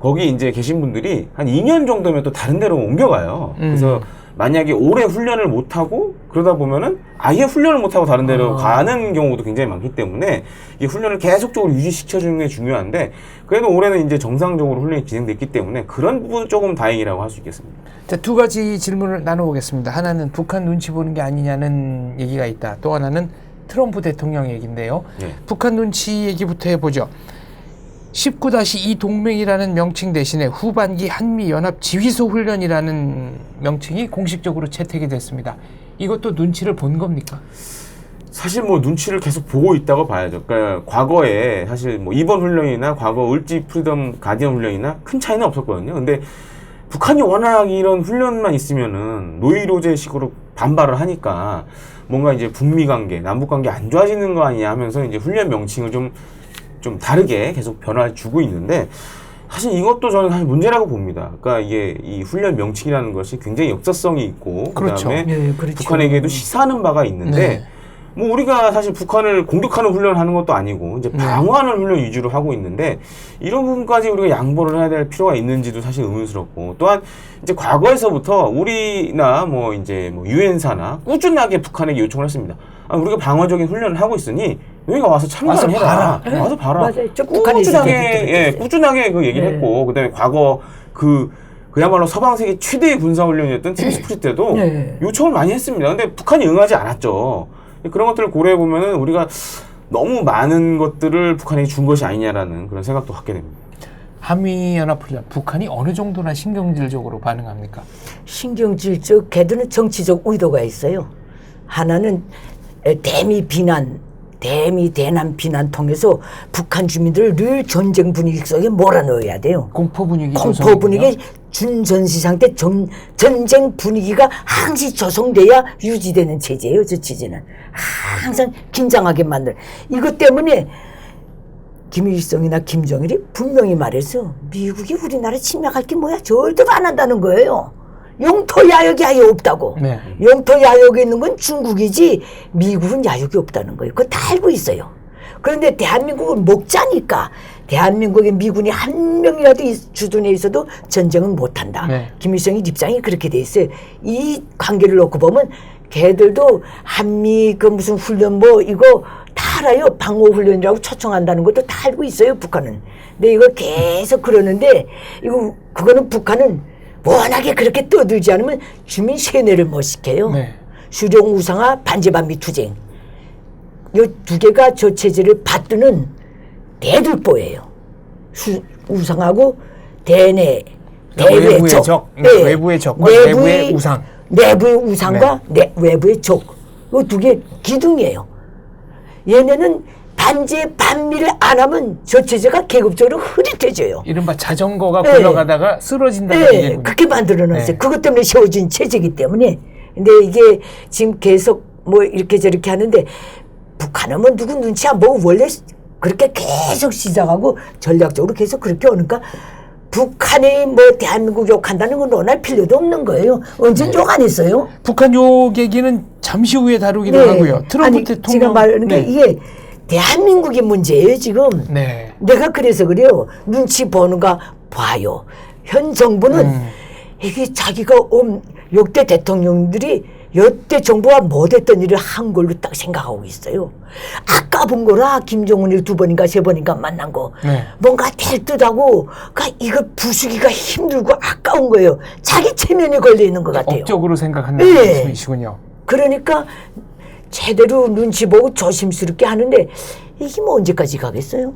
거기 이제 계신 분들이 한 2년 정도면 또 다른 데로 옮겨가요. 그래서 만약에 오래 훈련을 못하고 그러다 보면은 아예 훈련을 못하고 다른 데로 가는 경우도 굉장히 많기 때문에 이 훈련을 계속적으로 유지시켜주는 게 중요한데 그래도 올해는 이제 정상적으로 훈련이 진행됐기 때문에 그런 부분 조금 다행이라고 할 수 있겠습니다. 자, 두 가지 질문을 나눠보겠습니다. 하나는 북한 눈치 보는 게 아니냐는 얘기가 있다. 또 하나는 트럼프 대통령 얘기인데요. 북한 눈치 얘기부터 해보죠. 19-2 동맹이라는 명칭 대신에 후반기 한미연합 지휘소 훈련이라는 명칭이 공식적으로 채택이 됐습니다. 이것도 눈치를 본 겁니까? 사실 뭐 눈치를 계속 보고 있다고 봐야죠. 그러니까 과거에 사실 뭐 이번 훈련이나 과거 을지 프리덤 가디언 훈련이나 큰 차이는 없었거든요. 근데 북한이 워낙 이런 훈련만 있으면은 노이로제식으로 반발을 하니까 뭔가 이제 북미 관계, 남북 관계 안 좋아지는 거 아니냐 하면서 이제 훈련 명칭을 좀 다르게 계속 변화를 주고 있는데 사실 이것도 저는 사실 문제라고 봅니다. 그러니까 이게 이 훈련 명칭이라는 것이 굉장히 역사성이 있고 그렇죠. 그다음에 네, 그렇죠. 북한에게도 시사하는 바가 있는데 네. 뭐 우리가 사실 북한을 공격하는 훈련을 하는 것도 아니고 이제 방어하는 훈련 위주로 하고 있는데 이런 부분까지 우리가 양보를 해야 될 필요가 있는지도 사실 의문스럽고 또한 이제 과거에서부터 우리나 뭐 이제 뭐 유엔사나 꾸준하게 북한에게 요청을 했습니다. 아, 우리가 방어적인 훈련을 하고 있으니 너희가 와서 참가를 해라. 와서 봐라. 맞아요. 저 북한에 꾸준하게 꾸준하게 그 얘기를 네. 했고 그다음에 과거 그야말로 서방 세계 최대의 군사 훈련이었던 팀스프릿 때도 네. 요청을 많이 했습니다. 근데 북한이 응하지 않았죠. 그런 것들을 고려해 보면은 우리가 너무 많은 것들을 북한에게 준 것이 아니냐라는 그런 생각도 갖게 됩니다. 한미연합훈련 북한이 어느 정도나 신경질적으로 반응합니까? 신경질적, 걔들은 정치적 의도가 있어요. 하나는 대미 대남 비난 통해서 북한 주민들을 늘 전쟁 분위기 속에 몰아넣어야 돼요. 공포 분위기 공포 분위기, 준전시 상태 전쟁 분위기가 항시 조성돼야 유지되는 체제예요. 저 체제는 항상 긴장하게 만들. 이것 때문에 김일성이나 김정일이 분명히 말해서 미국이 우리나라 침략할 게 뭐야? 절대로 안 한다는 거예요. 영토 야역이 아예 없다고. 네. 영토 야역에 있는 건 중국이지 미국은 야역이 없다는 거예요. 그거 다 알고 있어요. 그런데 대한민국은 목자니까 대한민국의 미군이 한 명이라도 주둔해 있어도 전쟁은 못한다. 네. 김일성의 입장이 그렇게 돼 있어요. 이 관계를 놓고 보면 걔들도 한미 그 무슨 훈련 뭐 이거 다 알아요. 방어훈련이라고 초청한다는 것도 다 알고 있어요. 북한은. 근데 이거 계속 그러는데 그거는 북한은 워낙에 그렇게 떠들지 않으면 주민 세뇌를 못 시켜요. 네. 수령 우상화 반제반미 투쟁. 이 두 개가 저 체제를 받드는 대들보예요. 우상하고 대내, 외부의 적, 네. 외부의 적과 내부의 우상. 내부의 우상과 외부의 적. 이 두 개 기둥이에요. 얘네는 반제 반미를 안 하면 저 체제가 계급적으로 흐릿해져요. 이른바 자전거가 굴러가다가 쓰러진다는 얘기군요. 그렇게 만들어놨어요. 네. 그것 때문에 세워진 체제이기 때문에. 근데 이게 지금 계속 뭐 이렇게 저렇게 하는데 북한은 뭐 누구 눈치 안 보고 원래 그렇게 계속 시작하고 전략적으로 계속 그렇게 오니까 북한이 뭐 대한민국 욕한다는 건 논할 필요도 없는 거예요. 언제 욕 안 했어요? 북한 욕 얘기는 잠시 후에 다루기로 하고요. 트럼프 대통령. 제가 말하는 게 이게 대한민국의 문제예요, 지금. 네. 내가 그래서 그래요. 눈치 보는가 봐요. 현 정부는 이게 자기가 역대 대통령들이 여태 정부가 못했던 일을 한 걸로 딱 생각하고 있어요. 아까 본 거라 김정은을 2번인가 3번인가 만난 거. 네. 뭔가 될 듯하고 그러니까 이걸 부수기가 힘들고 아까운 거예요. 자기 체면에 걸려 있는 것 같아요. 업적으로 생각한다는 네. 말씀이시군요. 그러니까 제대로 눈치 보고 조심스럽게 하는데 이게 뭐 언제까지 가겠어요?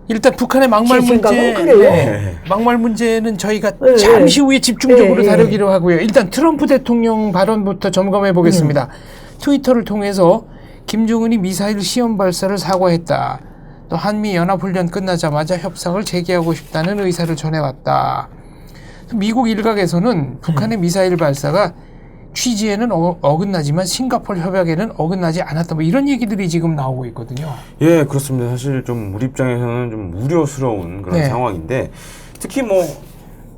일단 북한의 막말 제 생각은 문제, 그래요. 막말 문제는 저희가 네. 잠시 후에 집중적으로 네. 다루기로 하고요. 일단 트럼프 대통령 발언부터 점검해 보겠습니다. 트위터를 통해서 김정은이 미사일 시험 발사를 사과했다. 또 한미 연합훈련 끝나자마자 협상을 재개하고 싶다는 의사를 전해왔다. 미국 일각에서는 북한의 미사일 발사가 취지에는 어긋나지만 싱가포르 협약에는 어긋나지 않았다. 뭐 이런 얘기들이 지금 나오고 있거든요. 예, 그렇습니다. 사실 좀 우리 입장에서는 좀 우려스러운 그런 네. 상황인데 특히 뭐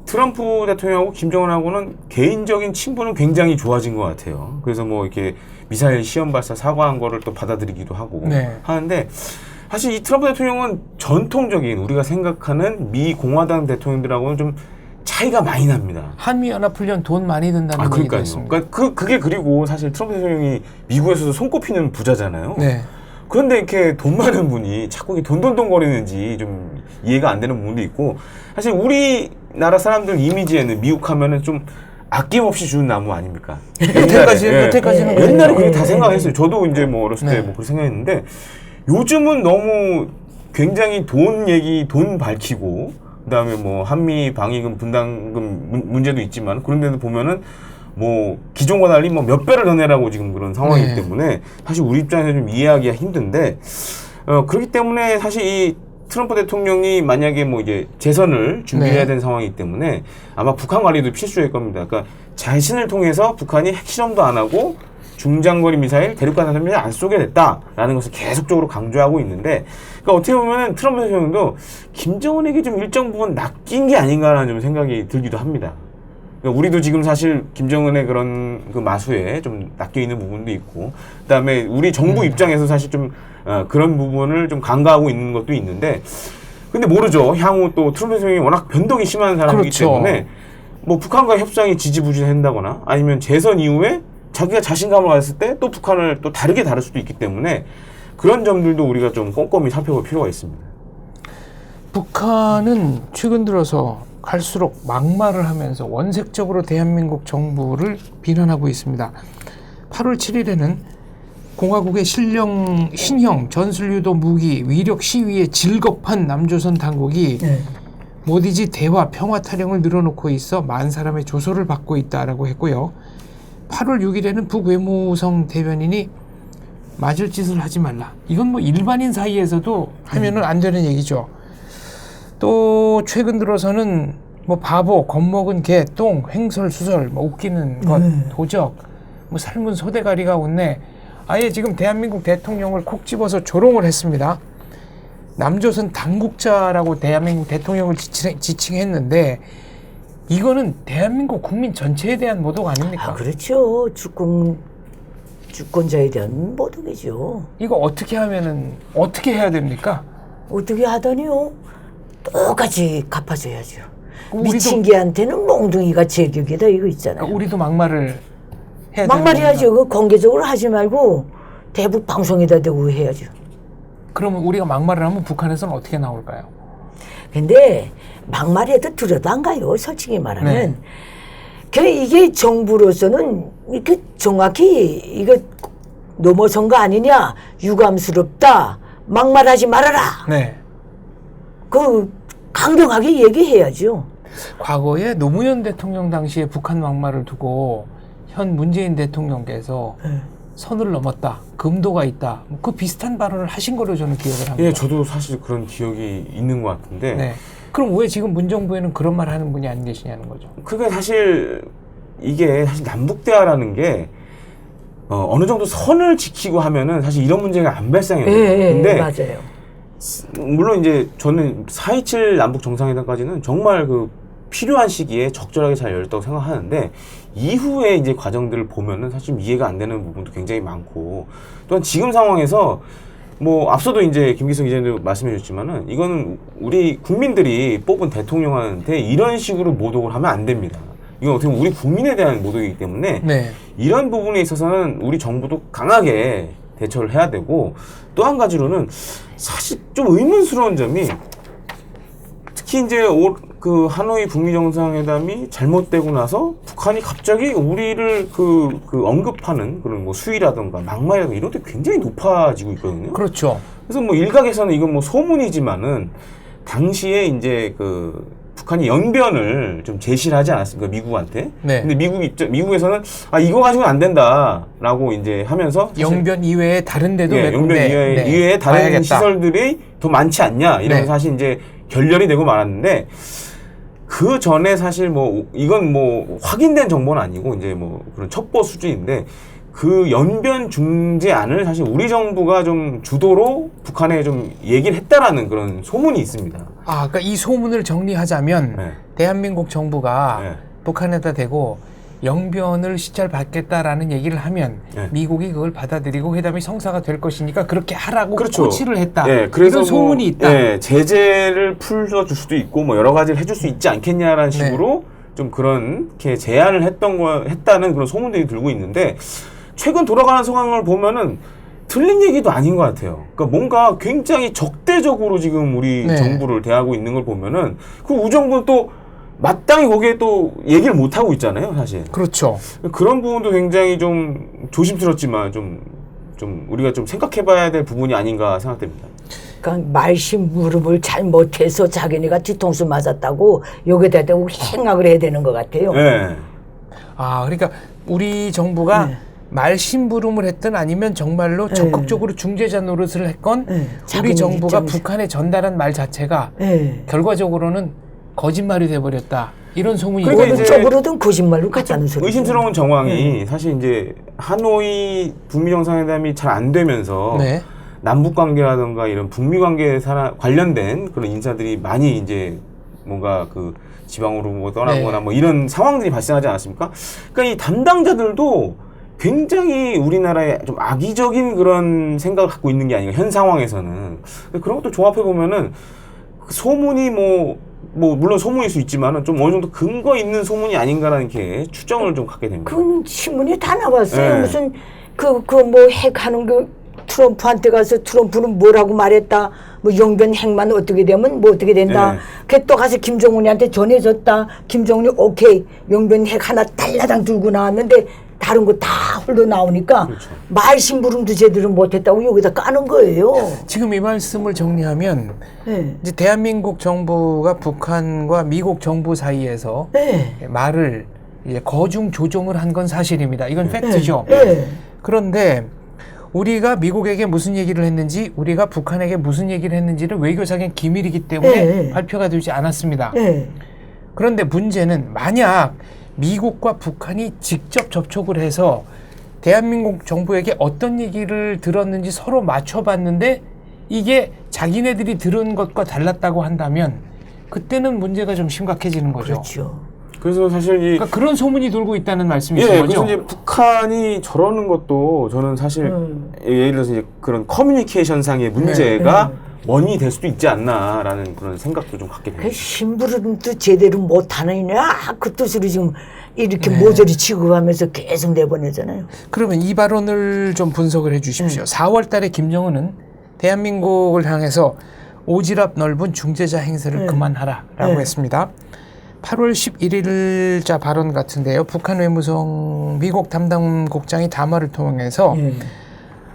트럼프 대통령하고 김정은하고는 개인적인 친분은 굉장히 좋아진 것 같아요. 그래서 뭐 이렇게 미사일 시험 발사 사과한 거를 또 받아들이기도 하고 네. 하는데 사실 이 트럼프 대통령은 전통적인 우리가 생각하는 미 공화당 대통령들하고는 좀 차이가 많이 납니다. 한미연합훈련 돈 많이 든다는 얘기도 그러니까요. 있습니다. 그러니까 그게 그리고 사실 트럼프 대통령이 미국에서도 손꼽히는 부자잖아요. 네. 그런데 이렇게 돈 많은 분이 자꾸 이렇게 돈돈돈거리는지 좀 이해가 안 되는 부분도 있고 사실 우리나라 사람들 이미지에는 미국 하면은 좀 아낌없이 주는 나무 아닙니까? 여태까지는 옛날에 그렇게 다 생각했어요. 저도 이제 뭐 어렸을 때 네. 뭐 그렇게 생각했는데 요즘은 너무 굉장히 돈 밝히고 그다음에 뭐 한미 방위금 분담금 문제도 있지만 그런 데도 보면은 뭐 기존과 달리 뭐 몇 배를 더 내라고 지금 그런 상황이기 때문에 사실 우리 입장에서 좀 이해하기가 힘든데 그렇기 때문에 사실 이 트럼프 대통령이 만약에 뭐 이제 재선을 준비해야 되는 상황이기 때문에 아마 북한 관리도 필수일 겁니다. 그러니까 자신을 통해서 북한이 핵실험도 안 하고 중장거리 미사일, 대륙간 미사일 안 쏘게 됐다라는 것을 계속적으로 강조하고 있는데, 그러니까 어떻게 보면 트럼프 대통령도 김정은에게 좀 일정 부분 낚인 게 아닌가라는 좀 생각이 들기도 합니다. 그러니까 우리도 지금 사실 김정은의 그런 그 마수에 좀 낚여 있는 부분도 있고, 그다음에 우리 정부 입장에서 사실 좀 그런 부분을 좀 간과하고 있는 것도 있는데, 근데 모르죠. 향후 또 트럼프 대통령이 워낙 변동이 심한 사람이기 때문에 뭐 북한과 협상이 지지부진한다거나 아니면 재선 이후에 자기가 자신감을 가졌을 때 또 북한을 또 다르게 다룰 수도 있기 때문에 그런 점들도 우리가 좀 꼼꼼히 살펴볼 필요가 있습니다. 북한은 최근 들어서 갈수록 막말을 하면서 원색적으로 대한민국 정부를 비난하고 있습니다. 8월 7일에는 공화국의 신형 전술유도 무기 위력 시위에 질겁한 남조선 당국이 모디지 대화 평화 타령을 늘어놓고 있어 만 사람의 조소를 받고 있다라고 했고요. 8월 6일에는 북외무성 대변인이 맞을 짓을 하지 말라. 이건 뭐 일반인 사이에서도 하면은 안 되는 얘기죠. 또 최근 들어서는 뭐 바보, 겁먹은 개, 똥, 횡설수설, 뭐 웃기는 것, 도적, 뭐 삶은 소대가리가 웃네. 아예 지금 대한민국 대통령을 콕 집어서 조롱을 했습니다. 남조선 당국자라고 대한민국 대통령을 지칭했는데 이거는 대한민국 국민 전체에 대한 모독 아닙니까? 아, 그렇죠. 주권자에 대한 모독이죠. 이거 어떻게 하면은 어떻게 해야 됩니까? 어떻게 하더니요? 똑같이 갚아줘야죠. 우리도, 미친 개한테는 몽둥이가 제격이다 이거 있잖아요. 그러니까 우리도 막말을 해야 막말해야죠. 그 공개적으로 하지 말고 대북 방송에다 대고 해야죠. 그러면 우리가 막말을 하면 북한에서는 어떻게 나올까요? 근데 막말해도 들어도 안 가요. 솔직히 말하면. 그래 이게 정부로서는 이렇게 정확히 이거 넘어선 거 아니냐. 유감스럽다. 막말하지 말아라. 네. 그 강경하게 얘기해야죠. 과거에 노무현 대통령 당시에 북한 막말을 두고 현 문재인 대통령께서 선을 넘었다. 금도가 있다. 그 비슷한 발언을 하신 걸로 저는 기억을 합니다. 예, 저도 사실 그런 기억이 있는 것 같은데. 네. 그럼 왜 지금 문정부에는 그런 말 하는 분이 안 계시냐는 거죠. 그게 사실 이게 사실 남북 대화라는 게 어느 정도 선을 지키고 하면은 사실 이런 문제가 안 발생해요. 근데 맞아요. 물론 이제 저는 4.27 남북 정상회담까지는 정말 그 필요한 시기에 적절하게 잘 열렸다고 생각하는데 이후에 이제 과정들을 보면은 사실 좀 이해가 안 되는 부분도 굉장히 많고 또한 지금 상황에서 뭐 앞서도 이제 김기성 기자님도 말씀해 주셨지만은 이거는 우리 국민들이 뽑은 대통령한테 이런 식으로 모독을 하면 안 됩니다. 이건 어떻게 보면 우리 국민에 대한 모독이기 때문에 이런 부분에 있어서는 우리 정부도 강하게 대처를 해야 되고 또 한 가지로는 사실 좀 의문스러운 점이 특히 이제 그 하노이 북미 정상회담이 잘못되고 나서 북한이 갑자기 우리를 그 언급하는 그런 뭐 수위라든가 막말이라든가 이런 데 굉장히 높아지고 있거든요. 그렇죠. 그래서 뭐 일각에서는 이건 뭐 소문이지만은 당시에 이제 그 북한이 연변을 좀 제시를 하지 않았습니까? 미국한테. 근데 미국에서는 아 이거 가지고는 안 된다라고 이제 하면서 영변 이외에 다른 데도 영변 이외에 다른 봐야겠다. 시설들이 더 많지 않냐 이러면서 사실 이제 결렬이 되고 말았는데 그 전에 사실 뭐 이건 뭐 확인된 정보는 아니고 이제 뭐 그런 첩보 수준인데 그 연변 중재안을 사실 우리 정부가 좀 주도로 북한에 좀 얘기를 했다라는 그런 소문이 있습니다. 아, 그러니까 이 소문을 정리하자면 대한민국 정부가 북한에다 대고 영변을 시찰받겠다라는 얘기를 하면 미국이 그걸 받아들이고 회담이 성사가 될 것이니까 그렇게 하라고 코치를 했다. 그래서 이런 소문이 있다. 제재를 풀어줄 수도 있고 뭐 여러 가지를 해줄 수 있지 않겠냐라는 식으로 좀 그렇게 제안을 했다는 그런 소문들이 들고 있는데 최근 돌아가는 상황을 보면은 틀린 얘기도 아닌 것 같아요. 그러니까 뭔가 굉장히 적대적으로 지금 우리 정부를 대하고 있는 걸 보면은 그 우정부는 또 마땅히 거기에 또 얘기를 못 하고 있잖아요, 사실. 그렇죠. 그런 부분도 굉장히 좀 조심스럽지만 좀 우리가 좀 생각해봐야 될 부분이 아닌가 생각됩니다. 그러니까 말심 무릎을 잘 못해서 자기네가 뒤통수 맞았다고 여기다 대고 행악을 해야 되는 것 같아요. 네. 아, 그러니까 우리 정부가 네. 말심부름을 했든 아니면 정말로 네. 적극적으로 중재자 노릇을 했건 네. 우리 자기네 정부가 입장에서. 북한에 전달한 말 자체가 네. 결과적으로는 거짓말이 돼버렸다. 이런 소문이 그러니까 어느 있거든요. 쪽으로든 거짓말로 갔다는 소리죠. 의심스러운 정황이 사실 이제 하노이 북미 정상회담이 잘 안 되면서 네. 남북 관계라든가 이런 북미 관계 관련된 그런 인사들이 많이 이제 뭔가 그 지방으로 뭐 떠나거나 네. 뭐 이런 상황들이 발생하지 않았습니까? 그러니까 이 담당자들도 굉장히 우리나라에 좀 악의적인 그런 생각을 갖고 있는 게 아닌가, 현 상황에서는. 그런 것도 종합해 보면은 소문이 물론 소문일 수 있지만은 좀 어느 정도 근거 있는 소문이 아닌가라는 게 추정을 좀 갖게 됩니다. 그 신문에 다 나왔어요. 네. 무슨 뭐 핵하는 그 트럼프한테 가서 트럼프는 뭐라고 말했다. 뭐 영변 핵만 어떻게 되면 뭐 어떻게 된다. 네. 그또 가서 김정은이한테 전해줬다. 김정은이 오케이 영변 핵 하나 달라당 들고 나왔는데 다른 거 다 흘러나오니까 그렇죠. 말심부름도 제대로 못했다고 여기다 까는 거예요. 지금 이 말씀을 정리하면 네. 이제 대한민국 정부가 북한과 미국 정부 사이에서 네. 말을 이제 거중 조종을 한 건 사실입니다. 이건 팩트죠. 네. 그런데 우리가 미국에게 무슨 얘기를 했는지, 우리가 북한에게 무슨 얘기를 했는지를 외교상의 기밀이기 때문에 네. 발표가 되지 않았습니다. 네. 그런데 문제는 만약 미국과 북한이 직접 접촉을 해서 대한민국 정부에게 어떤 얘기를 들었는지 서로 맞춰봤는데 이게 자기네들이 들은 것과 달랐다고 한다면 그때는 문제가 좀 심각해지는 거죠. 그렇죠. 그래서 사실 이 그러니까 그런 소문이 돌고 있다는 말씀이신 예, 거죠? 그래서 이제 북한이 저러는 것도 저는 사실 예를 들어서 이제 그런 커뮤니케이션상의 문제가 원인이 될 수도 있지 않나라는 그런 생각도 좀 갖게 그 됩니다. 심부름도 제대로 못하느냐 그 뜻으로 지금 이렇게 네. 모조리 취급하면서 계속 내보내잖아요. 그러면 이 발언을 좀 분석을 해 주십시오. 4월 달에 김정은은 대한민국을 향해서 오지랖 넓은 중재자 행세를 그만하라라고 네. 했습니다. 8월 11일자 발언 같은데요. 북한 외무성 미국 담당국장이 담화를 통해서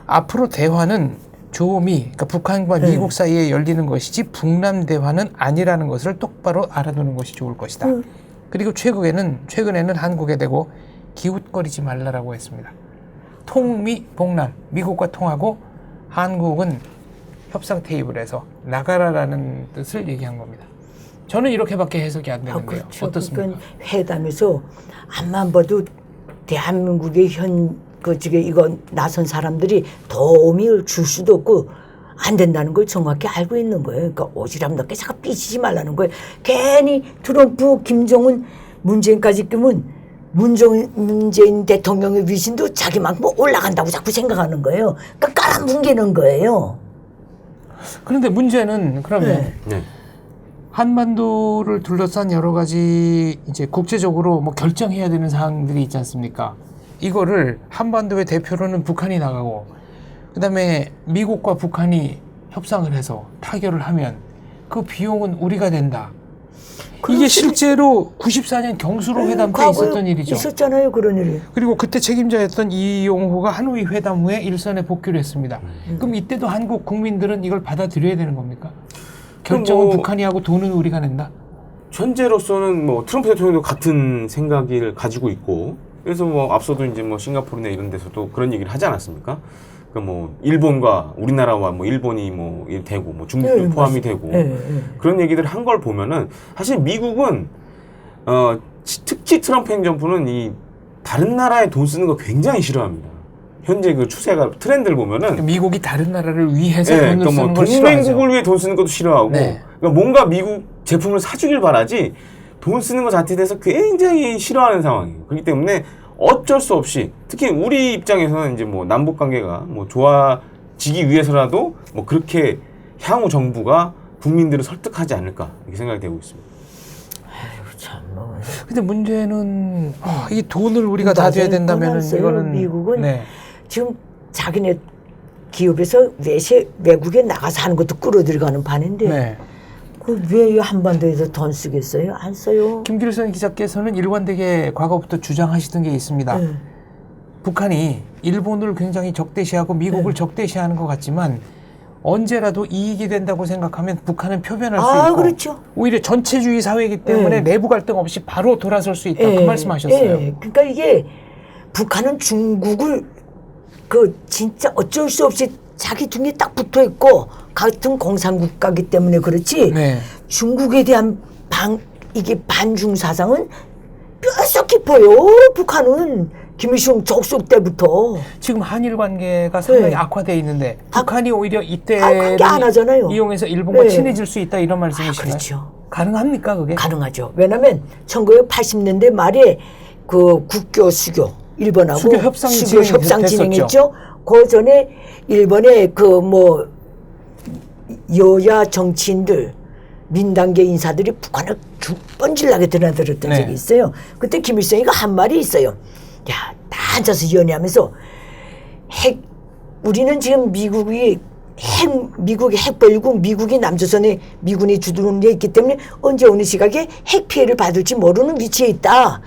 앞으로 대화는 조미, 그러니까 북한과 미국 사이에 열리는 것이지 북남 대화는 아니라는 것을 똑바로 알아두는 것이 좋을 것이다. 그리고 최근에는 한국에 대고 기웃거리지 말라라고 했습니다. 통미 복남, 미국과 통하고 한국은 협상 테이블에서 나가라라는 뜻을 얘기한 겁니다. 저는 이렇게밖에 해석이 안 되는데요. 그렇죠. 어떻습니까? 그러니까 회담에서 앞만 봐도 대한민국의 지금 이거 나선 사람들이 도움을 줄 수도 없고 안 된다는 걸 정확히 알고 있는 거예요. 그러니까 오지랖 넓게 자꾸 삐지지 말라는 거예요. 괜히 트럼프, 김정은, 문재인까지 끼면 문재인 대통령의 위신도 자기만큼 올라간다고 자꾸 생각하는 거예요. 그러니까 깔아뭉개는 거예요. 그런데 문제는 그러면 네. 한반도를 둘러싼 여러 가지 이제 국제적으로 뭐 결정해야 되는 사항들이 있지 않습니까? 이거를 한반도의 대표로는 북한이 나가고 그다음에 미국과 북한이 협상을 해서 타결을 하면 그 비용은 우리가 된다. 이게 실제로 94년 경수로 회담 때 있었던 일이죠. 있었잖아요, 그런 일이. 그리고 그때 책임자였던 이용호가 하노이 회담 후에 일선에 복귀를 했습니다. 그럼 이때도 한국 국민들은 이걸 받아들여야 되는 겁니까? 결정은 뭐 북한이 하고 돈은 우리가 낸다? 현재로서는 뭐 트럼프 대통령도 같은 생각을 가지고 있고, 그래서 뭐 앞서도 이제 뭐 싱가포르나 이런 데서도 그런 얘기를 하지 않았습니까? 그러니까 뭐 일본과 우리나라와 뭐 일본이 뭐 되고 뭐 중국도 포함이 되고 그런 얘기들을 한 걸 보면은 사실 미국은 특히 트럼프 행정부는 이 다른 나라에 돈 쓰는 거 굉장히 싫어합니다. 현재 그 추세가 트렌드를 보면은 미국이 다른 나라를 위해서 네, 돈을 그러니까 쓰는 뭐 걸 싫어하죠. 동맹국을 위해 돈 쓰는 것도 싫어하고 네. 그러니까 뭔가 미국 제품을 사주길 바라지 돈 쓰는 것 자체에 대해서 굉장히 싫어하는 상황이에요. 그렇기 때문에 어쩔 수 없이 특히 우리 입장에서는 이제 뭐 남북 관계가 뭐 좋아지기 위해서라도 뭐 그렇게 향후 정부가 국민들을 설득하지 않을까 이렇게 생각이 되고 있습니다. 아이고 참 뭐. 근데 문제는 이 돈을 우리가 다 줘야 된다면은 이거는 미국은 네. 지금 자기네 기업에서 외국에 나가서 하는 것도 끌어들여가는 판인데 네. 왜 한반도에서 돈 쓰겠어요? 안 써요. 김길선 기자께서는 일관되게 과거부터 주장하시던 게 있습니다. 북한이 일본을 굉장히 적대시하고 미국을 적대시하는 것 같지만 언제라도 이익이 된다고 생각하면 북한은 표변할 수 있고 그렇죠. 오히려 전체주의 사회이기 때문에 내부 갈등 없이 바로 돌아설 수 있다. 그 말씀하셨어요. 그러니까 이게 북한은 중국을 진짜 어쩔 수 없이 자기 등에 딱 붙어 있고 같은 공산국가이기 때문에 그렇지. 중국에 대한 이게 반중 사상은 뼛속 깊어요. 북한은 김일성 적속 때부터. 지금 한일 관계가 상당히 악화되어 있는데 북한이 오히려 이때를 안 하잖아요. 이용해서 일본과 친해질 수 있다 이런 말씀이시나요? 그렇죠. 가능합니까 그게? 가능하죠. 왜냐하면 1980년대 말에 그 국교 수교 일본하고 수교 협상이 진행했죠. 그 전에 일본의 여야 정치인들 민당계 인사들이 북한을 뻔질나게 드나들었던 적이 있어요. 그때 김일성이가 한 말이 있어요. 야, 다 앉아서 연애하면서 우리는 지금 미국의 핵보유국, 미국이 남조선에 미군이 주둔 데 있기 때문에 언제 어느 시각에 핵 피해를 받을지 모르는 위치에 있다.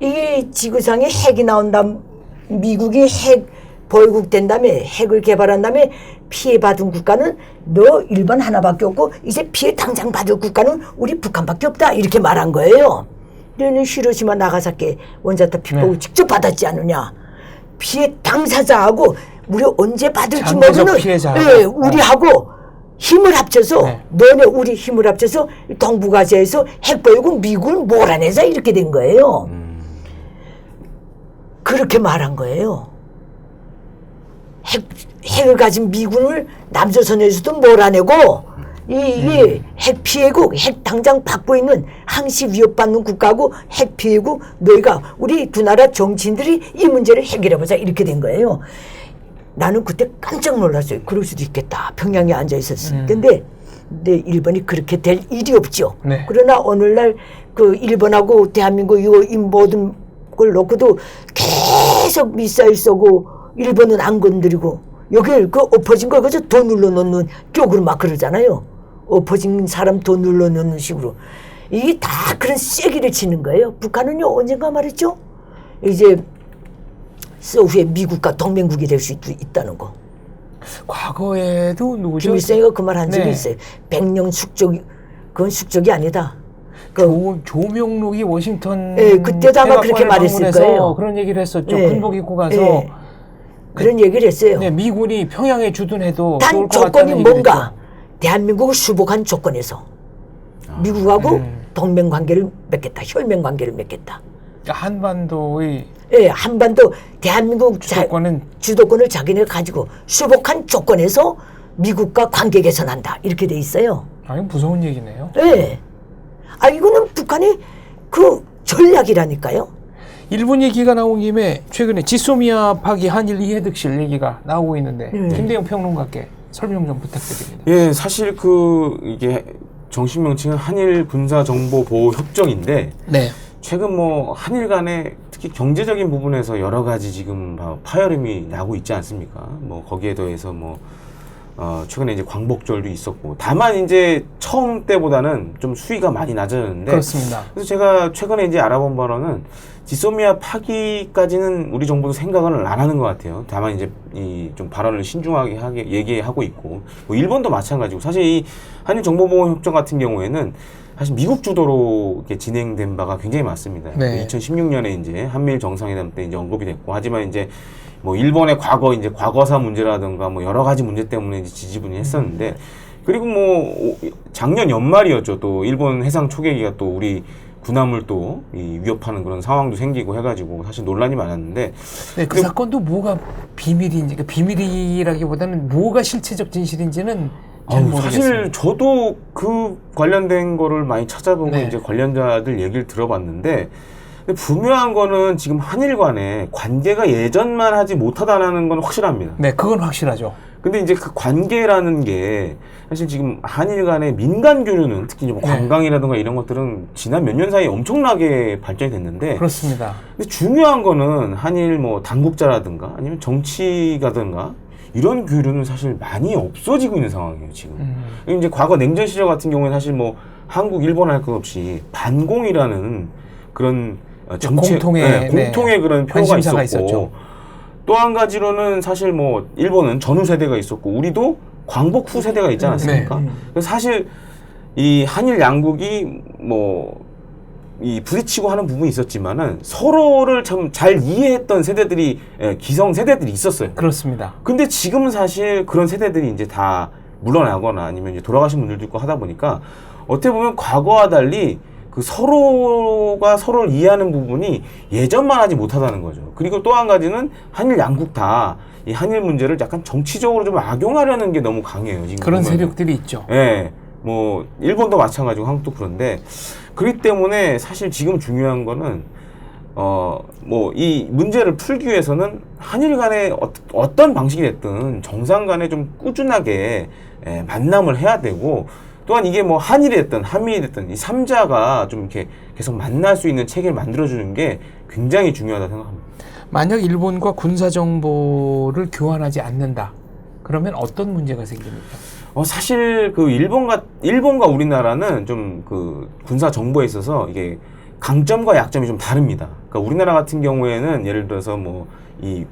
이게 지구상에 핵이 나온다. 미국이 핵 보유국 된 다음에 핵을 개발한 다음에 피해받은 국가는 너 일본 하나밖에 없고 이제 피해 당장 받을 국가는 우리 북한밖에 없다. 이렇게 말한 거예요. 너는 히로시마 나가사키 원자탄 피폭을 직접 받았지 않느냐. 피해 당사자하고 우리 언제 받을지 모르는 우리하고 힘을 합쳐서 너네 우리 힘을 합쳐서 동북아시아에서 핵보유국 미국을 몰아내자 이렇게 된 거예요. 그렇게 말한 거예요. 핵을 가진 미군을 남조선에서도 몰아내고 이 핵 피해국, 핵 당장 받고 있는 항시 위협받는 국가고 핵 피해국 너희가 우리 두 나라 정치인들이 이 문제를 해결해보자 이렇게 된 거예요. 나는 그때 깜짝 놀랐어요. 그럴 수도 있겠다. 평양에 앉아 있었을 텐데 일본이 그렇게 될 일이 없죠. 그러나 오늘날 그 일본하고 대한민국 이 모든 걸 놓고도 계속 미사일 쏘고 일본은 안 건드리고 여기 그 엎어진 걸 그저 돈 눌러놓는 격으로 막 그러잖아요. 엎어진 사람 돈 눌러놓는 식으로. 이게 다 그런 쐐기를 치는 거예요. 북한은요 언젠가 말했죠. 이제 소후에 미국과 동맹국이 될 수 있다는 거. 과거에도 누구죠? 김일성이가 그 말 한 적이 있어요. 백년 숙적이 그건 숙적이 아니다. 조명록이 워싱턴 그때도 아마 그렇게 말했을 거예요. 그런 얘기를 했었죠. 군복 입고 가서 그런 얘기를 했어요. 미군이 평양에 주둔해도 단 조건이 뭔가 대한민국을 수복한 조건에서 미국하고 동맹 관계를 맺겠다. 혈맹 관계를 맺겠다. 한반도의 한반도 대한민국 주도권을 자기네가 가지고 수복한 조건에서 미국과 관계 개선한다. 이렇게 돼 있어요. 이건 무서운 얘기네요. 이거는 북한의 그 전략이라니까요. 일본 얘기가 나온 김에 최근에 지소미아 파기 한일 이해득실 얘기가 나오고 있는데 김대영 평론가께 설명 좀 부탁드립니다. 예, 사실 이게 정식 명칭은 한일 군사 정보 보호 협정인데 최근 한일 간에 특히 경제적인 부분에서 여러 가지 지금 파열음이 나고 있지 않습니까? 거기에 더해서 최근에 이제 광복절도 있었고, 다만 이제 처음 때보다는 좀 수위가 많이 낮아졌는데. 그렇습니다. 그래서 제가 최근에 이제 알아본 바로는 지소미아 파기까지는 우리 정부도 생각을 안 하는 것 같아요. 다만 이제 좀 발언을 신중하게 얘기하고 있고, 일본도 마찬가지고, 사실 이 한일 정보보호협정 같은 경우에는 사실 미국 주도로 이렇게 진행된 바가 굉장히 많습니다. 2016년에 이제 한미일 정상회담 때 이제 언급이 됐고, 하지만 이제 일본의 과거사 문제라든가 여러 가지 문제 때문에 이제 지지분이 했었는데, 그리고 작년 연말이었죠. 또 일본 해상 초계기가 또 우리 군함을 또 위협하는 그런 상황도 생기고 해가지고 사실 논란이 많았는데. 그 사건도 뭐가 비밀인지, 비밀이라기보다는 뭐가 실체적 진실인지는 잘 모르겠습니다. 사실 저도 그 관련된 거를 많이 찾아보고 이제 관련자들 얘기를 들어봤는데, 분명한 거는 지금 한일 간에 관계가 예전만 하지 못하다는 건 확실합니다. 그건 확실하죠. 근데 이제 그 관계라는 게 사실 지금 한일 간의 민간 교류는 특히 관광이라든가 이런 것들은 지난 몇 년 사이에 엄청나게 발전이 됐는데. 그렇습니다. 근데 중요한 거는 한일 당국자라든가 아니면 정치가든가 이런 교류는 사실 많이 없어지고 있는 상황이에요, 지금. 이제 과거 냉전 시절 같은 경우에 사실 한국, 일본 할 것 없이 반공이라는 그런 공통의 그런 표가 있었고, 또 한 가지로는 사실 일본은 전후 세대가 있었고 우리도 광복 후 세대가 있지 않았습니까? 그래서 사실 이 한일 양국이 뭐 이 부딪히고 하는 부분이 있었지만은 서로를 참 잘 이해했던 세대들이 기성 세대들이 있었어요. 그렇습니다. 근데 지금은 사실 그런 세대들이 이제 다 물러나거나 아니면 이제 돌아가신 분들도 있고 하다 보니까 어떻게 보면 과거와 달리 그 서로가 서로를 이해하는 부분이 예전만 하지 못하다는 거죠. 그리고 또 한 가지는 한일 양국 다 이 한일 문제를 약간 정치적으로 좀 악용하려는 게 너무 강해요. 지금 그런 보면은. 세력들이 있죠. 예. 뭐 일본도 마찬가지고 한국도 그런데 그렇기 때문에 사실 지금 중요한 거는 뭐 이 문제를 풀기 위해서는 한일 간에 어떤 방식이 됐든 정상 간에 좀 꾸준하게 만남을 해야 되고 또한 이게 뭐 한일이 됐든 한미이 됐든 이 3자가 좀 이렇게 계속 만날 수 있는 체계를 만들어주는 게 굉장히 중요하다고 생각합니다. 만약 일본과 군사 정보를 교환하지 않는다. 그러면 어떤 문제가 생깁니까? 사실 그 일본과 우리나라는 좀 그 군사 정보에 있어서 이게 강점과 약점이 좀 다릅니다. 그러니까 우리나라 같은 경우에는 예를 들어서 뭐 이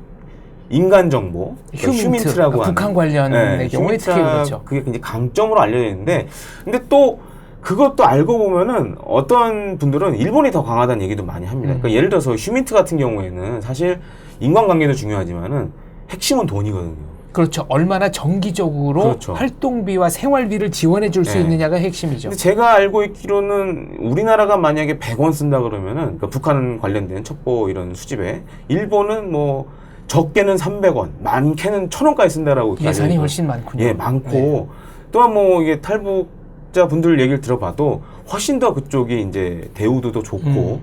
인간 정보, 휴민트라고 하는 북한 관련의 경우에 특히 그렇죠. 그게 굉장히 강점으로 알려져 있는데, 근데 또 그것도 알고 보면은 어떤 분들은 일본이 더 강하다는 얘기도 많이 합니다. 그러니까 예를 들어서 휴민트 같은 경우에는 사실 인간관계도 중요하지만은 핵심은 돈이거든요. 그렇죠. 얼마나 정기적으로 그렇죠. 활동비와 생활비를 지원해 줄 수 있느냐가 핵심이죠. 근데 제가 알고 있기로는 우리나라가 만약에 100원 쓴다 그러면은 그러니까 북한 관련된 첩보 이런 수집에 일본은 뭐 적게는 300원, 많게는 1,000원까지 쓴다라고 예산이 훨씬 많군요. 예, 많고 또한 뭐 이게 탈북자 분들 얘기를 들어봐도 훨씬 더 그쪽이 이제 대우도 더 좋고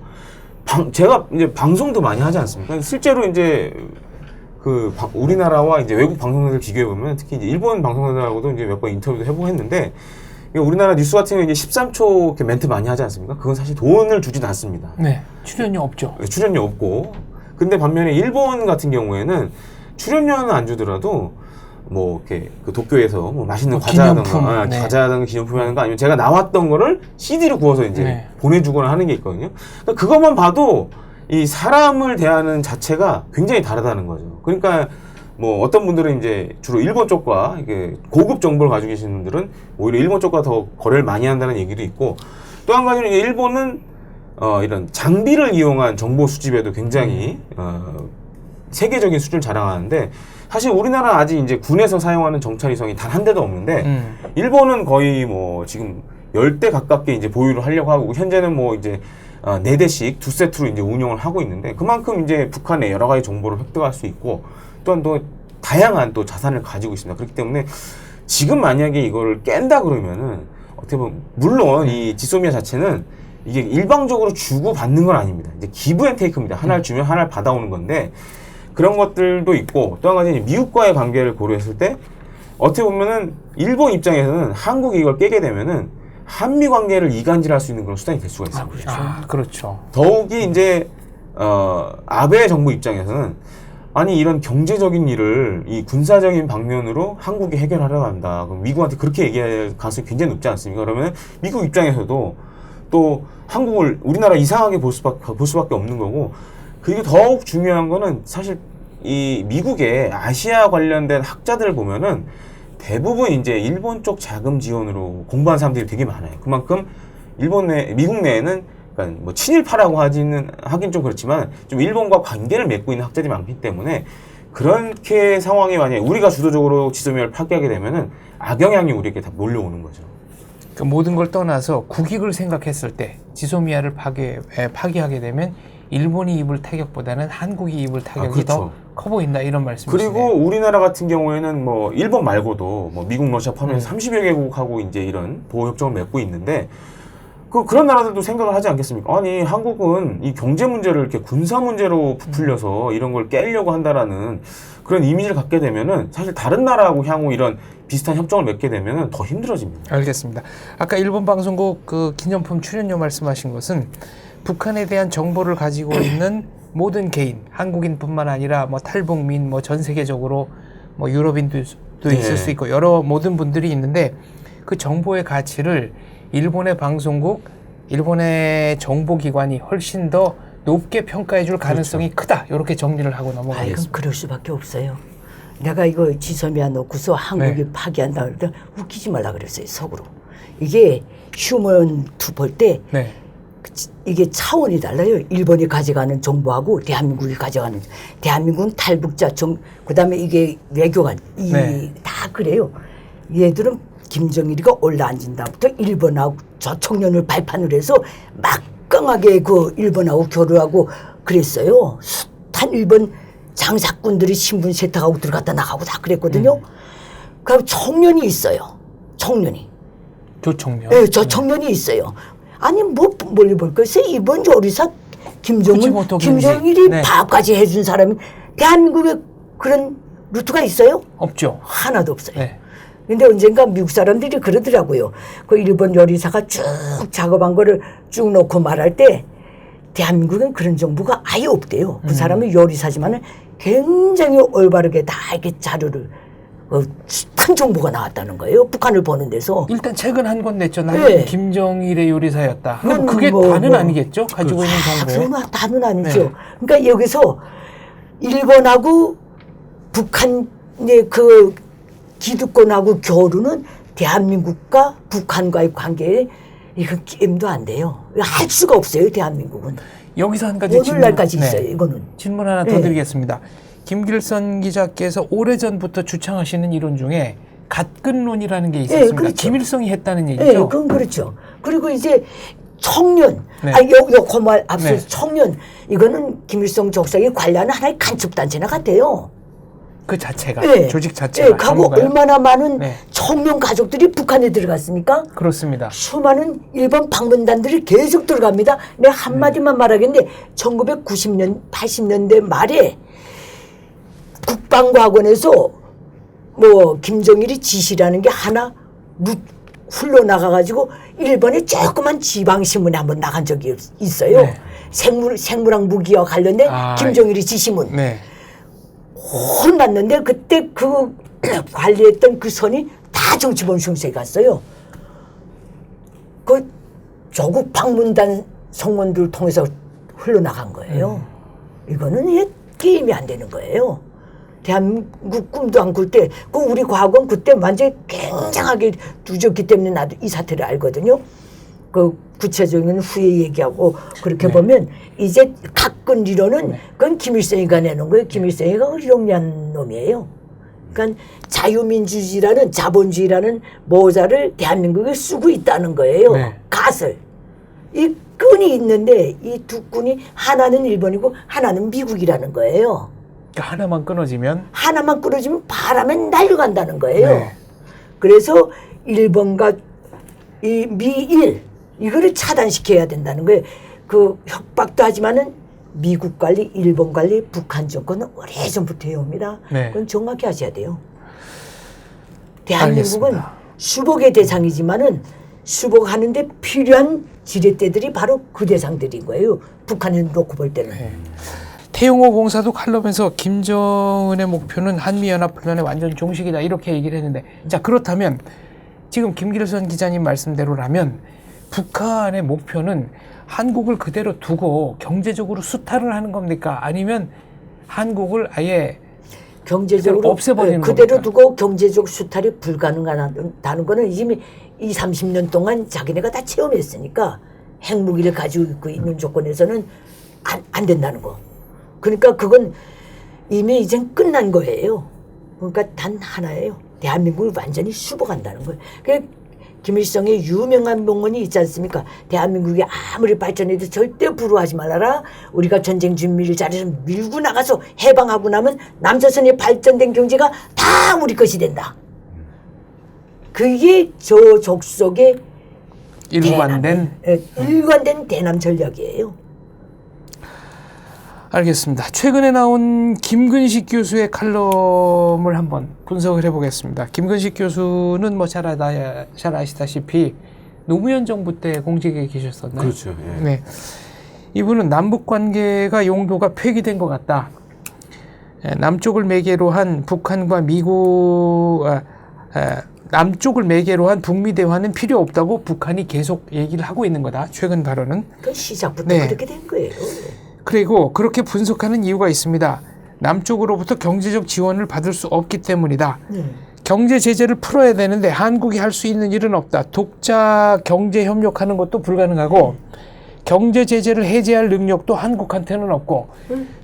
제가 이제 방송도 많이 하지 않습니까? 실제로 이제 우리나라와 이제 외국 방송사들 비교해 보면 특히 이제 일본 방송사들하고도 이제 몇 번 인터뷰도 해보고 했는데 우리나라 뉴스 같은 경우 이제 13초 이렇게 멘트 많이 하지 않습니까? 그건 사실 돈을 주지도 않습니다. 네, 출연료 없죠. 출연료 없고. 근데 반면에 일본 같은 경우에는 출연료는 안 주더라도 뭐 이렇게 그 도쿄에서 뭐 맛있는 과자라든가 과자라든가 기념품이라든가 아니면 제가 나왔던 거를 CD로 구워서 이제 보내주거나 하는 게 있거든요. 그러니까 그것만 봐도 이 사람을 대하는 자체가 굉장히 다르다는 거죠. 그러니까 뭐 어떤 분들은 이제 주로 일본 쪽과 이게 고급 정보를 가지고 계시는 분들은 오히려 일본 쪽과 더 거래를 많이 한다는 얘기도 있고 또 한 가지는 일본은 이런 장비를 이용한 정보 수집에도 굉장히 세계적인 수준을 자랑하는데 사실 우리나라는 아직 이제 군에서 사용하는 정찰위성이 단 한 대도 없는데 일본은 거의 뭐 지금 10대 가깝게 이제 보유를 하려고 하고 현재는 뭐 이제 4대씩 2세트로 이제 운영을 하고 있는데 그만큼 이제 북한의 여러 가지 정보를 획득할 수 있고 또한 또 다양한 또 자산을 가지고 있습니다. 그렇기 때문에 지금 만약에 이거를 깬다 그러면은 어떻게 보면 물론 이 지소미아 자체는 이게 일방적으로 주고 받는 건 아닙니다. 이제 기브 앤 테이크입니다. 하나를 주면 하나를 받아오는 건데 그런 것들도 있고 또 한 가지는 미국과의 관계를 고려했을 때 어떻게 보면은 일본 입장에서는 한국이 이걸 깨게 되면은 한미 관계를 이간질할 수 있는 그런 수단이 될 수가 있습니다. 그렇죠. 더욱이 이제 아베 정부 입장에서는 아니 이런 경제적인 일을 이 군사적인 방면으로 한국이 해결하려고 한다. 그럼 미국한테 그렇게 얘기할 가능성이 굉장히 높지 않습니까? 그러면 미국 입장에서도 또 한국을 우리나라 이상하게 볼 수밖에 없는 거고 그리고 더욱 중요한 거는 사실 이 미국의 아시아 관련된 학자들을 보면은 대부분 이제 일본 쪽 자금 지원으로 공부한 사람들이 되게 많아요. 그만큼 미국 내에는 그러니까 뭐 친일파라고 하긴 좀 그렇지만 좀 일본과 관계를 맺고 있는 학자들이 많기 때문에 그렇게 상황이 만약에 우리가 주도적으로 지소미아를 파괴하게 되면은 악영향이 우리에게 다 몰려오는 거죠. 그 모든 걸 떠나서 국익을 생각했을 때 지소미아를 파괴하게 되면 일본이 입을 타격보다는 한국이 입을 타격이 그렇죠. 더 커 보인다 이런 말씀이시네요. 그리고 우리나라 같은 경우에는 뭐 일본 말고도 뭐 미국, 러시아 포함해서 30여 개국하고 이제 이런 보호 협정을 맺고 있는데 그런 나라들도 생각을 하지 않겠습니까? 아니 한국은 이 경제 문제를 이렇게 군사 문제로 부풀려서 이런 걸 깨려고 한다라는 그런 이미지를 갖게 되면은 사실 다른 나라하고 향후 이런 비슷한 협정을 맺게 되면은 더 힘들어집니다. 알겠습니다. 아까 일본 방송국 그 기념품 출연료 말씀하신 것은 북한에 대한 정보를 가지고 있는 모든 개인, 한국인뿐만 아니라 뭐 탈북민, 뭐 전 세계적으로 뭐 유럽인도 있을 수 있고 여러 모든 분들이 있는데 그 정보의 가치를 일본의 방송국, 일본의 정보기관이 훨씬 더 높게 평가해 줄 가능성이 크다. 이렇게 정리를 하고 넘어가겠습니다. 그럴 수밖에 없어요. 내가 이거 지소미아 놓고서 한국이 네. 파기한다 그럴 때 웃기지 말라 그랬어요. 속으로. 이게 휴먼 투 볼 때 네. 이게 차원이 달라요. 일본이 가져가는 정보하고 대한민국이 가져가는. 대한민국은 탈북자 그다음에 이게 외교관 네. 다 그래요. 얘들은 김정일이가 올라앉은다부터 일본하고 저 청년을 발판을 해서 막강하게 그 일본하고 교류하고 그랬어요. 숱한 일본 장사꾼들이 신분 세탁하고 들어갔다 나가고 다 그랬거든요. 그럼 청년이 있어요. 청년이. 조청년. 네, 저 청년이 있어요. 아니 뭐 멀리 볼 것이 이번 요리사 김정일이 네. 밥까지 해준 사람이 대한민국에 그런 루트가 있어요? 없죠. 하나도 없어요. 네. 근데 언젠가 미국 사람들이 그러더라고요. 그 일본 요리사가 쭉 작업한 거를 쭉 놓고 말할 때 대한민국엔 그런 정보가 아예 없대요. 그 사람은 요리사지만은 굉장히 올바르게 다 이렇게 자료를 큰 정보가 나왔다는 거예요. 북한을 보는 데서. 일단 책은 한 권 냈죠. 나는 네. 김정일의 요리사였다. 그럼 그건 그게 뭐, 다는 뭐. 아니겠죠? 가지고 있는 정보에. 그러면 다는 아니죠. 네. 그러니까 여기서 일본하고 북한의 그 기득권하고 교류는 대한민국과 북한과의 관계에 이건 게임도 안 돼요. 할 수가 없어요. 대한민국은. 여기서 한 가지 오늘날까지 있어요. 이거는. 질문 하나 더 네. 드리겠습니다. 김길선 기자께서 오래전부터 주창하시는 이론 중에 갓근론이라는 게 있었습니다. 네, 그렇죠. 김일성이 했다는 네, 얘기죠. 그건 그렇죠. 그리고 이제 청년, 네. 요 말 앞서 네. 청년, 이거는 김일성 족속이 관리하는 하나의 간첩단체나 같아요. 그 자체가 네. 조직 자체가 네, 가고 전부가요? 얼마나 많은 네. 청년 가족들이 북한에 들어갔습니까? 그렇습니다. 수많은 일본 방문단들이 계속 들어갑니다. 내가 한마디만 말하겠는데 1990년, 80년대 말에 국방과학원에서 뭐 김정일이 지시라는 게 하나 흘러나가가지고 일본의 조그만 지방신문에 한번 나간 적이 있어요. 네. 생물학 무기와 관련된 김정일이 지시문. 네. 혼났는데 그때 그 관리했던 그 선이 다 정치범 흉세에 갔어요. 그 조국 방문단 성원들을 통해서 흘러나간 거예요. 이거는 이게 게임이 안 되는 거예요. 대한민국 꿈도 안 꿀 때, 그 우리 과거는 그때 완전히 굉장하게 두졌기 때문에 나도 이 사태를 알거든요. 그 구체적인 후에 얘기하고 그렇게 보면 이제 각근理論은 그건 김일성이가 내놓은 거예요. 김일성이가 영리한 놈이에요. 그러니까 자유민주주의라는 자본주의라는 모자를 대한민국에 쓰고 있다는 거예요. 네. 갓을. 이 끈이 있는데 이 두 끈이 하나는 일본이고 하나는 미국이라는 거예요. 그러니까 하나만 끊어지면 하나만 끊어지면 바람에 날려간다는 거예요. 네. 그래서 일본과 이 미일 이거를 차단시켜야 된다는 거예요. 그 협박도 하지만은 미국 관리, 일본 관리, 북한 정권은 오래전부터 해옵니다. 네. 그건 정확히 하셔야 돼요. 대한민국은 알겠습니다. 수복의 대상이지만은 수복하는데 필요한 지렛대들이 바로 그 대상들인 거예요. 북한을 놓고 볼 때는. 네. 태용호 공사도 칼럼에서 김정은의 목표는 한미연합훈련의 완전 종식이다 이렇게 얘기를 했는데, 자 그렇다면 지금 김길선 기자님 말씀대로라면 북한의 목표는 한국을 그대로 두고 경제적으로 수탈을 하는 겁니까? 아니면 한국을 아예 경제적으로 없애버리는 그대로 겁니까? 두고 경제적 수탈이 불가능하다는 거는 이미 30년 동안 자기네가 다 체험했으니까 핵무기를 가지고 있는 조건에서는 안 된다는 거. 그러니까 그건 이미 이젠 끝난 거예요. 그러니까 단 하나예요. 대한민국을 완전히 수복한다는 거예요. 그러니까 김일성의 유명한 명언이 있지 않습니까? 대한민국이 아무리 발전해도 절대 불우하지 말아라. 우리가 전쟁 준비를 잘해서 밀고 나가서 해방하고 나면 남조선의 발전된 경제가 다 우리 것이 된다. 그게 저 족속의 일관된 일관된 대남 전략이에요. 알겠습니다. 최근에 나온 김근식 교수의 칼럼을 한번 분석을 해보겠습니다. 김근식 교수는 뭐 잘 아시다시피 노무현 정부 때 공직에 계셨었나요? 그렇죠. 예. 네. 이분은 남북 관계가 용도가 폐기된 것 같다. 남쪽을 매개로 한 북한과 남쪽을 매개로 한 북미 대화는 필요 없다고 북한이 계속 얘기를 하고 있는 거다. 최근 발언은. 그 시작부터 네. 그렇게 된 거예요. 그리고 그렇게 분석하는 이유가 있습니다. 남쪽으로부터 경제적 지원을 받을 수 없기 때문이다. 경제 제재를 풀어야 되는데 한국이 할 수 있는 일은 없다. 독자 경제 협력하는 것도 불가능하고 경제 제재를 해제할 능력도 한국한테는 없고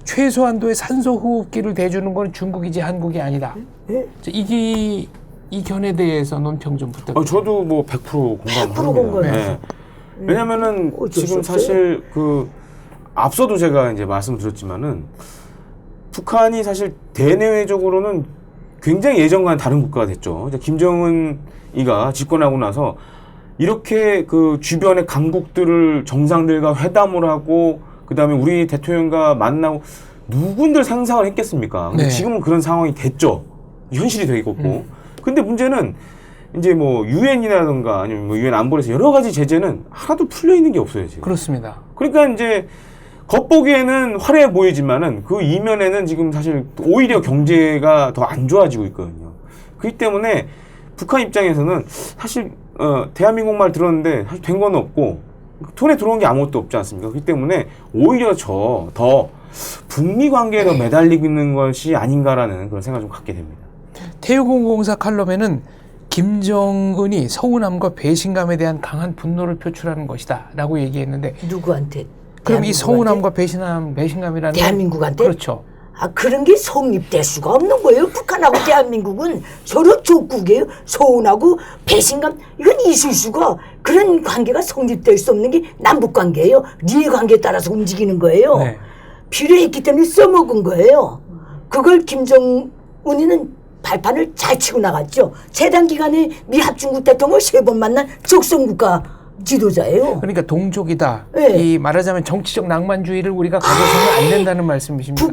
최소한도의 산소 호흡기를 대주는 건 중국이지 한국이 아니다. 이 견해에 대해서 논평 좀 부탁드립니다. 저도 뭐 100% 공감합니다. 100% 공감해요. 네. 왜냐면은 지금 사실 앞서도 제가 이제 말씀드렸지만은 북한이 사실 대내외적으로는 굉장히 예전과는 다른 국가가 됐죠. 이제 김정은이가 집권하고 나서 이렇게 그 주변의 강국들을 정상들과 회담을 하고 그다음에 우리 대통령과 만나고 누군들 상상을 했겠습니까? 근데 지금은 그런 상황이 됐죠. 현실이 되겠고. 근데 문제는 이제 뭐 유엔이라든가 아니면 뭐 유엔 안보리에서 여러 가지 제재는 하나도 풀려 있는 게 없어요, 지금. 그렇습니다. 그러니까 이제 겉보기에는 화려해 보이지만은 그 이면에는 지금 사실 오히려 경제가 더 안 좋아지고 있거든요. 그렇기 때문에 북한 입장에서는 사실 대한민국 말 들었는데 사실 된 건 없고 손에 들어온 게 아무것도 없지 않습니까? 그렇기 때문에 오히려 더 북미 관계에 더 매달리고 있는 것이 아닌가라는 그런 생각을 좀 갖게 됩니다. 태유공공사 칼럼에는 김정은이 서운함과 배신감에 대한 강한 분노를 표출하는 것이다 라고 얘기했는데 누구한테? 그럼 이 서운함과 배신감이라는 대한민국한테? 그렇죠. 그런 게 성립될 수가 없는 거예요. 북한하고 대한민국은 서로 족국이에요. 서운하고 배신감 이건 있을 수가 그런 관계가 성립될 수 없는 게 남북 관계예요. 니의 관계에 따라서 움직이는 거예요. 네. 필요했기 때문에 써먹은 거예요. 그걸 김정은이는 발판을 잘 치고 나갔죠. 재단 기간에 미 합중국 대통령을 3번 만난 적성국가 지도자예요. 그러니까 동족이다. 네. 이 말하자면 정치적 낭만주의를 우리가 가져서는 안 된다는 말씀이십니다.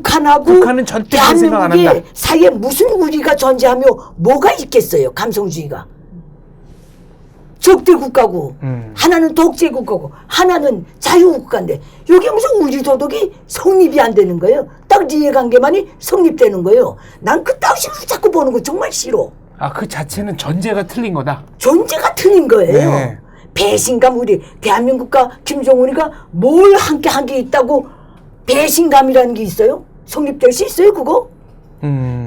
북한은 절대 그런 생각 안 한다. 대한민국의 사이에 무슨 우리가 존재하며 뭐가 있겠어요. 감성주의가. 적대 국가고 하나는 독재 국가고 하나는 자유 국가인데 여기 무슨 우리 도덕이 성립이 안 되는 거예요. 딱 이해관계만이 성립되는 거예요. 난 그따위로 자꾸 보는 거 정말 싫어. 그 자체는 전제가 틀린 거다. 존재가 틀린 거예요. 네. 배신감 우리 대한민국과 김정은이가 뭘 함께 한 게 있다고 배신감이라는 게 있어요? 성립될 수 있어요 그거?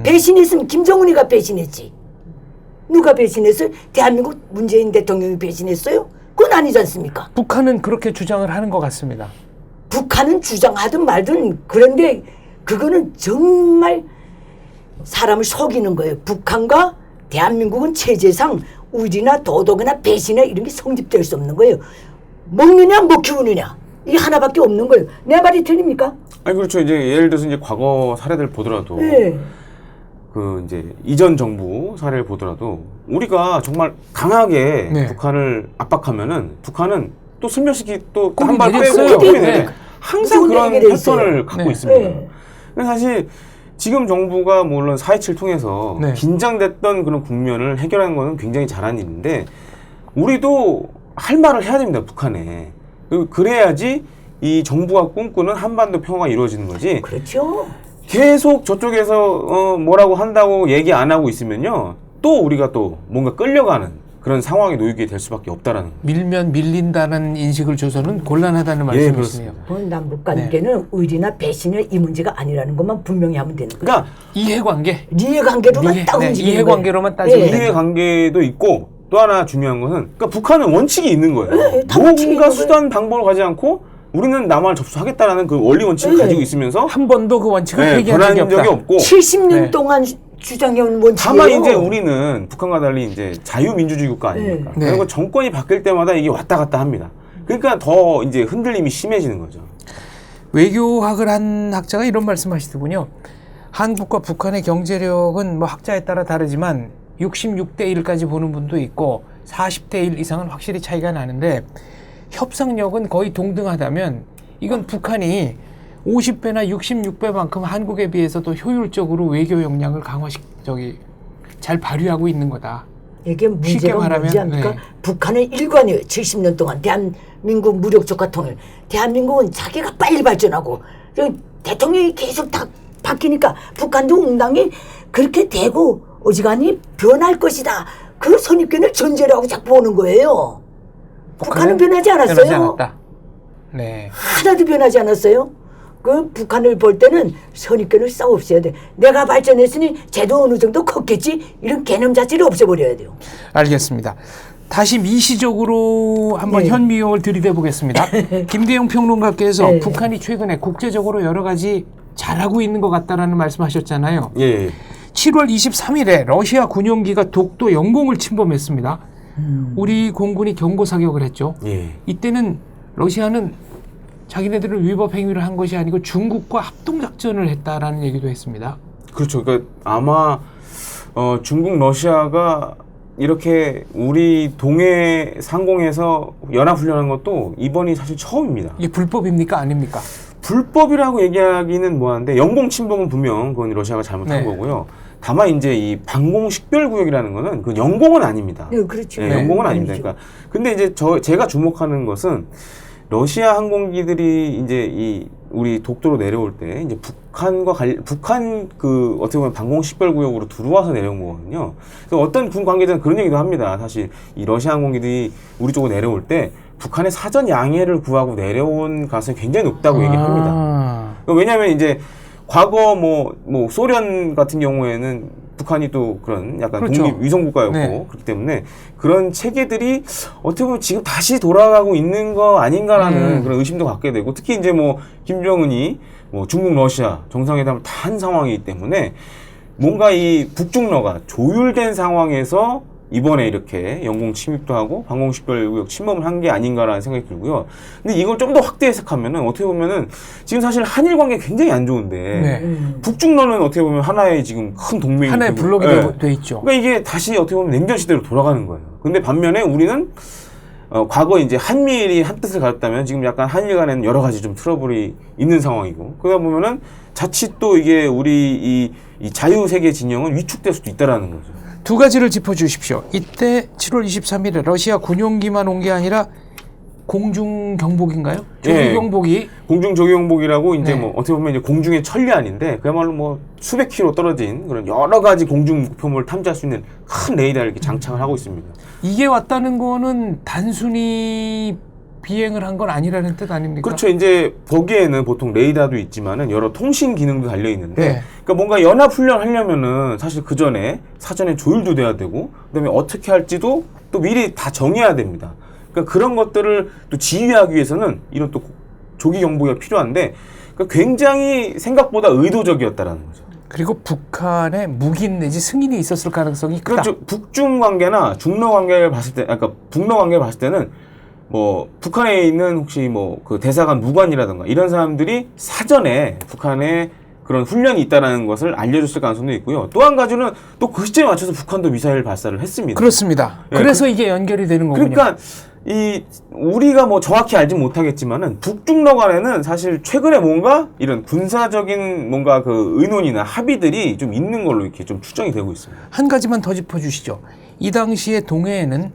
배신했으면 김정은이가 배신했지. 누가 배신했어요? 대한민국 문재인 대통령이 배신했어요? 그건 아니지 않습니까? 북한은 그렇게 주장을 하는 것 같습니다. 북한은 주장하든 말든 그런데 그거는 정말 사람을 속이는 거예요. 북한과 대한민국은 체제상 우리나 도덕이나 배신이나 이런 게 성립될 수 없는 거예요. 먹느냐 못 키우느냐 이게 하나밖에 없는 거예요. 내 말이 틀립니까? 아니 그렇죠. 이제 예를 들어서 이제 과거 사례들 보더라도 네. 그 이제 이전 정부 사례를 보더라도 우리가 정말 강하게 네. 북한을 압박하면은 북한은 또 슬며시 또 꼬리 한 발 빼고 내렸어요. 꼬리 네. 내려. 항상 꼬리 그런 내리게 패턴을 갖고 네. 있습니다. 네. 그래서 사실 지금 정부가 물론 4.27 통해서 네. 긴장됐던 그런 국면을 해결하는 거는 굉장히 잘한 일인데 우리도 할 말을 해야 됩니다. 북한에. 그래야지 이 정부가 꿈꾸는 한반도 평화가 이루어지는 거지. 그렇죠. 계속 저쪽에서 뭐라고 한다고 얘기 안 하고 있으면요. 또 우리가 또 뭔가 끌려가는 그런 상황에 놓이게 될 수밖에 없다라는 거예요. 밀면 밀린다는 인식을 줘서는 곤란하다는 말씀이시네요. 그렇습니다. 남북 관계는 의리나 배신의 이 문제가 아니라는 것만 분명히 하면 되는 거예요. 그러니까 이해관계. 이해관계로만 딱 움직이는 이해관계로만 거예요. 따지면 네. 이해관계도 있고 또 하나 중요한 것은 그러니까 북한은 원칙이 있는 거예요. 네, 다 원칙이 뭔가 있는 수단 방법을 가지 않고 우리는 남한을 접수하겠다라는 그 원리 원칙을 네. 가지고 있으면서 한 번도 그 원칙을 네, 폐기한 변한 적이 적이 없다. 없고 70년 네. 동안 주장해온 원칙이에요. 다만 이제 우리는 북한과 달리 이제 자유민주주의 국가 아닙니까? 네. 그리고 정권이 바뀔 때마다 이게 왔다 갔다 합니다. 그러니까 더 이제 흔들림이 심해지는 거죠. 외교학을 한 학자가 이런 말씀하시더군요. 한국과 북한의 경제력은 뭐 학자에 따라 다르지만 66대 1까지 보는 분도 있고 40대 1 이상은 확실히 차이가 나는데 협상력은 거의 동등하다면 이건 북한이 50배나 66배만큼 한국에 비해서 더 효율적으로 외교 역량을 잘 발휘하고 있는 거다. 이게 문제가 뭔지 압니까? 네. 북한의 일관이에요. 70년 동안 대한민국 무력적화 통일. 대한민국은 자기가 빨리 발전하고 대통령이 계속 다 바뀌니까 북한도 응당이 그렇게 되고 어지간히 변할 것이다. 그 선입견을 전제로 하고 자꾸 보는 거예요. 북한은 변하지 않았어요. 변하지 않았다. 네. 하나도 변하지 않았어요. 그 북한을 볼 때는 선입견을 싹 없애야 돼. 내가 발전했으니 쟤도 어느 정도 컸겠지. 이런 개념 자체를 없애버려야 돼요. 알겠습니다. 다시 미시적으로 한번 네. 현미용을 들이대 보겠습니다. 김대영 평론가께서 네. 북한이 최근에 국제적으로 여러 가지 잘하고 있는 것 같다라는 말씀하셨잖아요. 예. 7월 23일에 러시아 군용기가 독도 영공을 침범했습니다. 우리 공군이 경고 사격을 했죠. 예. 이때는 러시아는 자기네들을 위법 행위를 한 것이 아니고 중국과 합동작전을 했다라는 얘기도 했습니다. 그렇죠. 그러니까 아마 중국, 러시아가 이렇게 우리 동해 상공에서 연합훈련한 것도 이번이 사실 처음입니다. 이게 불법입니까? 아닙니까? 불법이라고 얘기하기는 뭐한데 영공 침범은 분명 그건 러시아가 잘못한 네. 거고요. 다만 이제 이 방공 식별구역이라는 거는 그 영공은 아닙니다. 네, 그렇죠. 네, 네. 영공은 아닙니다. 아니죠. 그러니까 근데 이제 제가 주목하는 것은 러시아 항공기들이 이제 이 우리 독도로 내려올 때 이제 북한 그 어떻게 보면 방공 식별구역으로 들어와서 내려온 거거든요. 그래서 어떤 군 관계자는 그런 얘기도 합니다. 사실 이 러시아 항공기들이 우리 쪽으로 내려올 때 북한의 사전 양해를 구하고 내려온 가능성이 굉장히 높다고 얘기합니다. 왜냐하면 이제 과거 뭐 소련 같은 경우에는 북한이 또 그런 약간 그렇죠. 독립 위성 국가였고 네. 그렇기 때문에 그런 체계들이 어떻게 보면 지금 다시 돌아가고 있는 거 아닌가라는 그런 의심도 갖게 되고 특히 이제 뭐 김정은이 뭐 중국 러시아 정상회담을 다 한 상황이기 때문에 뭔가 이 북중러가 조율된 상황에서 이번에 이렇게 영공 침입도 하고 방공식별구역 침범을 한 게 아닌가라는 생각이 들고요. 근데 이걸 좀 더 확대 해석하면은 어떻게 보면은 지금 사실 한일 관계 굉장히 안 좋은데 네. 북중러는 어떻게 보면 하나의 지금 큰 동맹이 하나의 되고, 블록이 네. 돼 있죠. 그러니까 이게 다시 어떻게 보면 냉전 시대로 돌아가는 거예요. 근데 반면에 우리는 과거 이제 한미일이 한 뜻을 가졌다면 지금 약간 한일 간에는 여러 가지 좀 트러블이 있는 상황이고 그러다 보면은 자칫 또 이게 우리 이 자유세계 진영은 위축될 수도 있다라는 거죠. 두 가지를 짚어주십시오. 이때 7월 23일에 러시아 군용기만 온 게 아니라 공중경복인가요? 조기경복이 공중조기용복이라고 이제 네. 뭐 어떻게 보면 이제 공중의 천리안인데 그야말로 뭐 수백 킬로 떨어진 그런 여러 가지 공중 목표물을 탐지할 수 있는 큰 레이더를 이렇게 장착을 하고 있습니다. 이게 왔다는 거는 단순히 비행을 한 건 아니라는 뜻 아닙니까? 그렇죠. 이제 거기에는 보통 레이더도 있지만은 여러 통신 기능도 달려 있는데, 네. 그러니까 뭔가 연합 훈련 하려면은 사실 그 전에 사전에 조율도 돼야 되고, 그다음에 어떻게 할지도 또 미리 다 정해야 됩니다. 그러니까 그런 것들을 또 지휘하기 위해서는 이런 또 조기 경보가 필요한데, 그러니까 굉장히 생각보다 의도적이었다라는 거죠. 그리고 북한에 묵인 내지 승인이 있었을 가능성이 크다. 그렇죠. 북중 관계나 중러 관계를 봤을 때, 그러니까 북러 관계를 봤을 때는 뭐 북한에 있는 혹시 뭐 그 대사관 무관이라든가 이런 사람들이 사전에 북한에 그런 훈련이 있다는 것을 알려줬을 가능성도 있고요. 또 한 가지는 또 그 시점에 맞춰서 북한도 미사일 발사를 했습니다. 그렇습니다. 예, 그래서 이게 연결이 되는 거군요. 그러니까 이 우리가 뭐 정확히 알지 못하겠지만은 북중러 간에는 사실 최근에 뭔가 이런 군사적인 뭔가 그 의논이나 합의들이 좀 있는 걸로 이렇게 좀 추정이 되고 있습니다. 한 가지만 더 짚어주시죠. 이 당시에 동해에는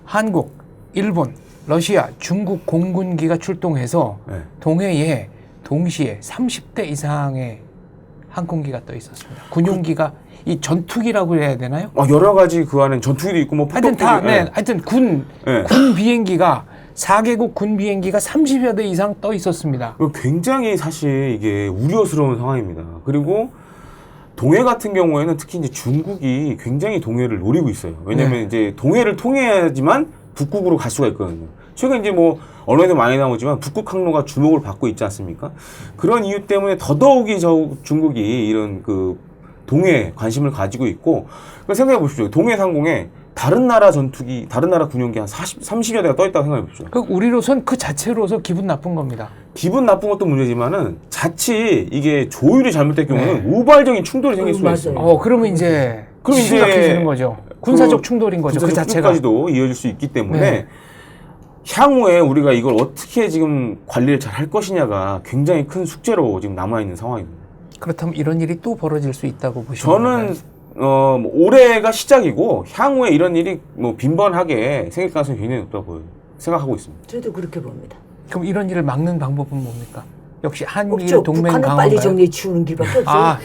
한국, 일본, 러시아, 중국 공군기가 출동해서 네. 동해에 동시에 30대 이상의 항공기가 떠 있었습니다. 군용기가 이 전투기라고 해야 되나요? 여러 가지 그 안에 전투기도 있고 뭐 하여튼 다, 폭격기, 네, 하여튼 군 비행기가 4개국 군 비행기가 30여 대 이상 떠 있었습니다. 굉장히 사실 이게 우려스러운 상황입니다. 그리고 동해 같은 경우에는 특히 이제 중국이 굉장히 동해를 노리고 있어요. 왜냐하면 네. 이제 동해를 통해야지만 북극으로 갈 수가 있거든요. 최근 이제 뭐 언론에도 많이 나오지만 북극 항로가 주목을 받고 있지 않습니까? 그런 이유 때문에 더더욱이 중국이 이런 그 동해에 관심을 가지고 있고, 생각해 보십시오. 동해 상공에 다른 나라 전투기, 다른 나라 군용기 한 30여 대가 떠 있다고 생각해 보십시오. 우리로선 그 자체로서 기분 나쁜 겁니다. 기분 나쁜 것도 문제지만은 자칫 이게 조율이 잘못될 경우는 네. 우발적인 충돌이 생길 수가 맞아요. 있어요. 그러면 이제 그럼 이제 심각해지는 거죠. 군사적 충돌인 거죠. 그 군사적 자체가. 충돌까지도 이어질 수 있기 때문에 네. 향후에 우리가 이걸 어떻게 지금 관리를 잘 할 것이냐가 굉장히 큰 숙제로 지금 남아있는 상황입니다. 그렇다면 이런 일이 또 벌어질 수 있다고 보시는 건가요? 저는 뭐 올해가 시작이고 향후에 이런 일이 뭐 빈번하게 생길 가능성이 굉장히 높다고 생각하고 있습니다. 저도 그렇게 봅니다. 그럼 이런 일을 막는 방법은 뭡니까? 역시 한미일 없죠. 동맹 북한을 강화인가요? 빨리 정리해 치우는 길밖에 없어요.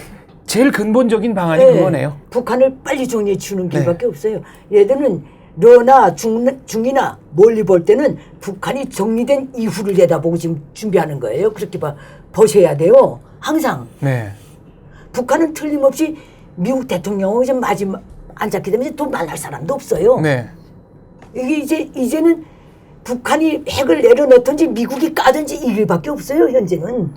제일 근본적인 방안이 네. 그거네요. 북한을 빨리 정리해 주는 네. 길밖에 없어요. 얘들은 러나 중이나 멀리 볼 때는 북한이 정리된 이후를 내다보고 지금 준비하는 거예요. 그렇게 보셔야 돼요. 항상. 네. 북한은 틀림없이 미국 대통령하고 좀 마지막 앉았기 때문에 또 만날 사람도 없어요. 네. 이게 이제는 북한이 핵을 내려놓든지 미국이 까든지 이 길밖에 없어요. 현재는.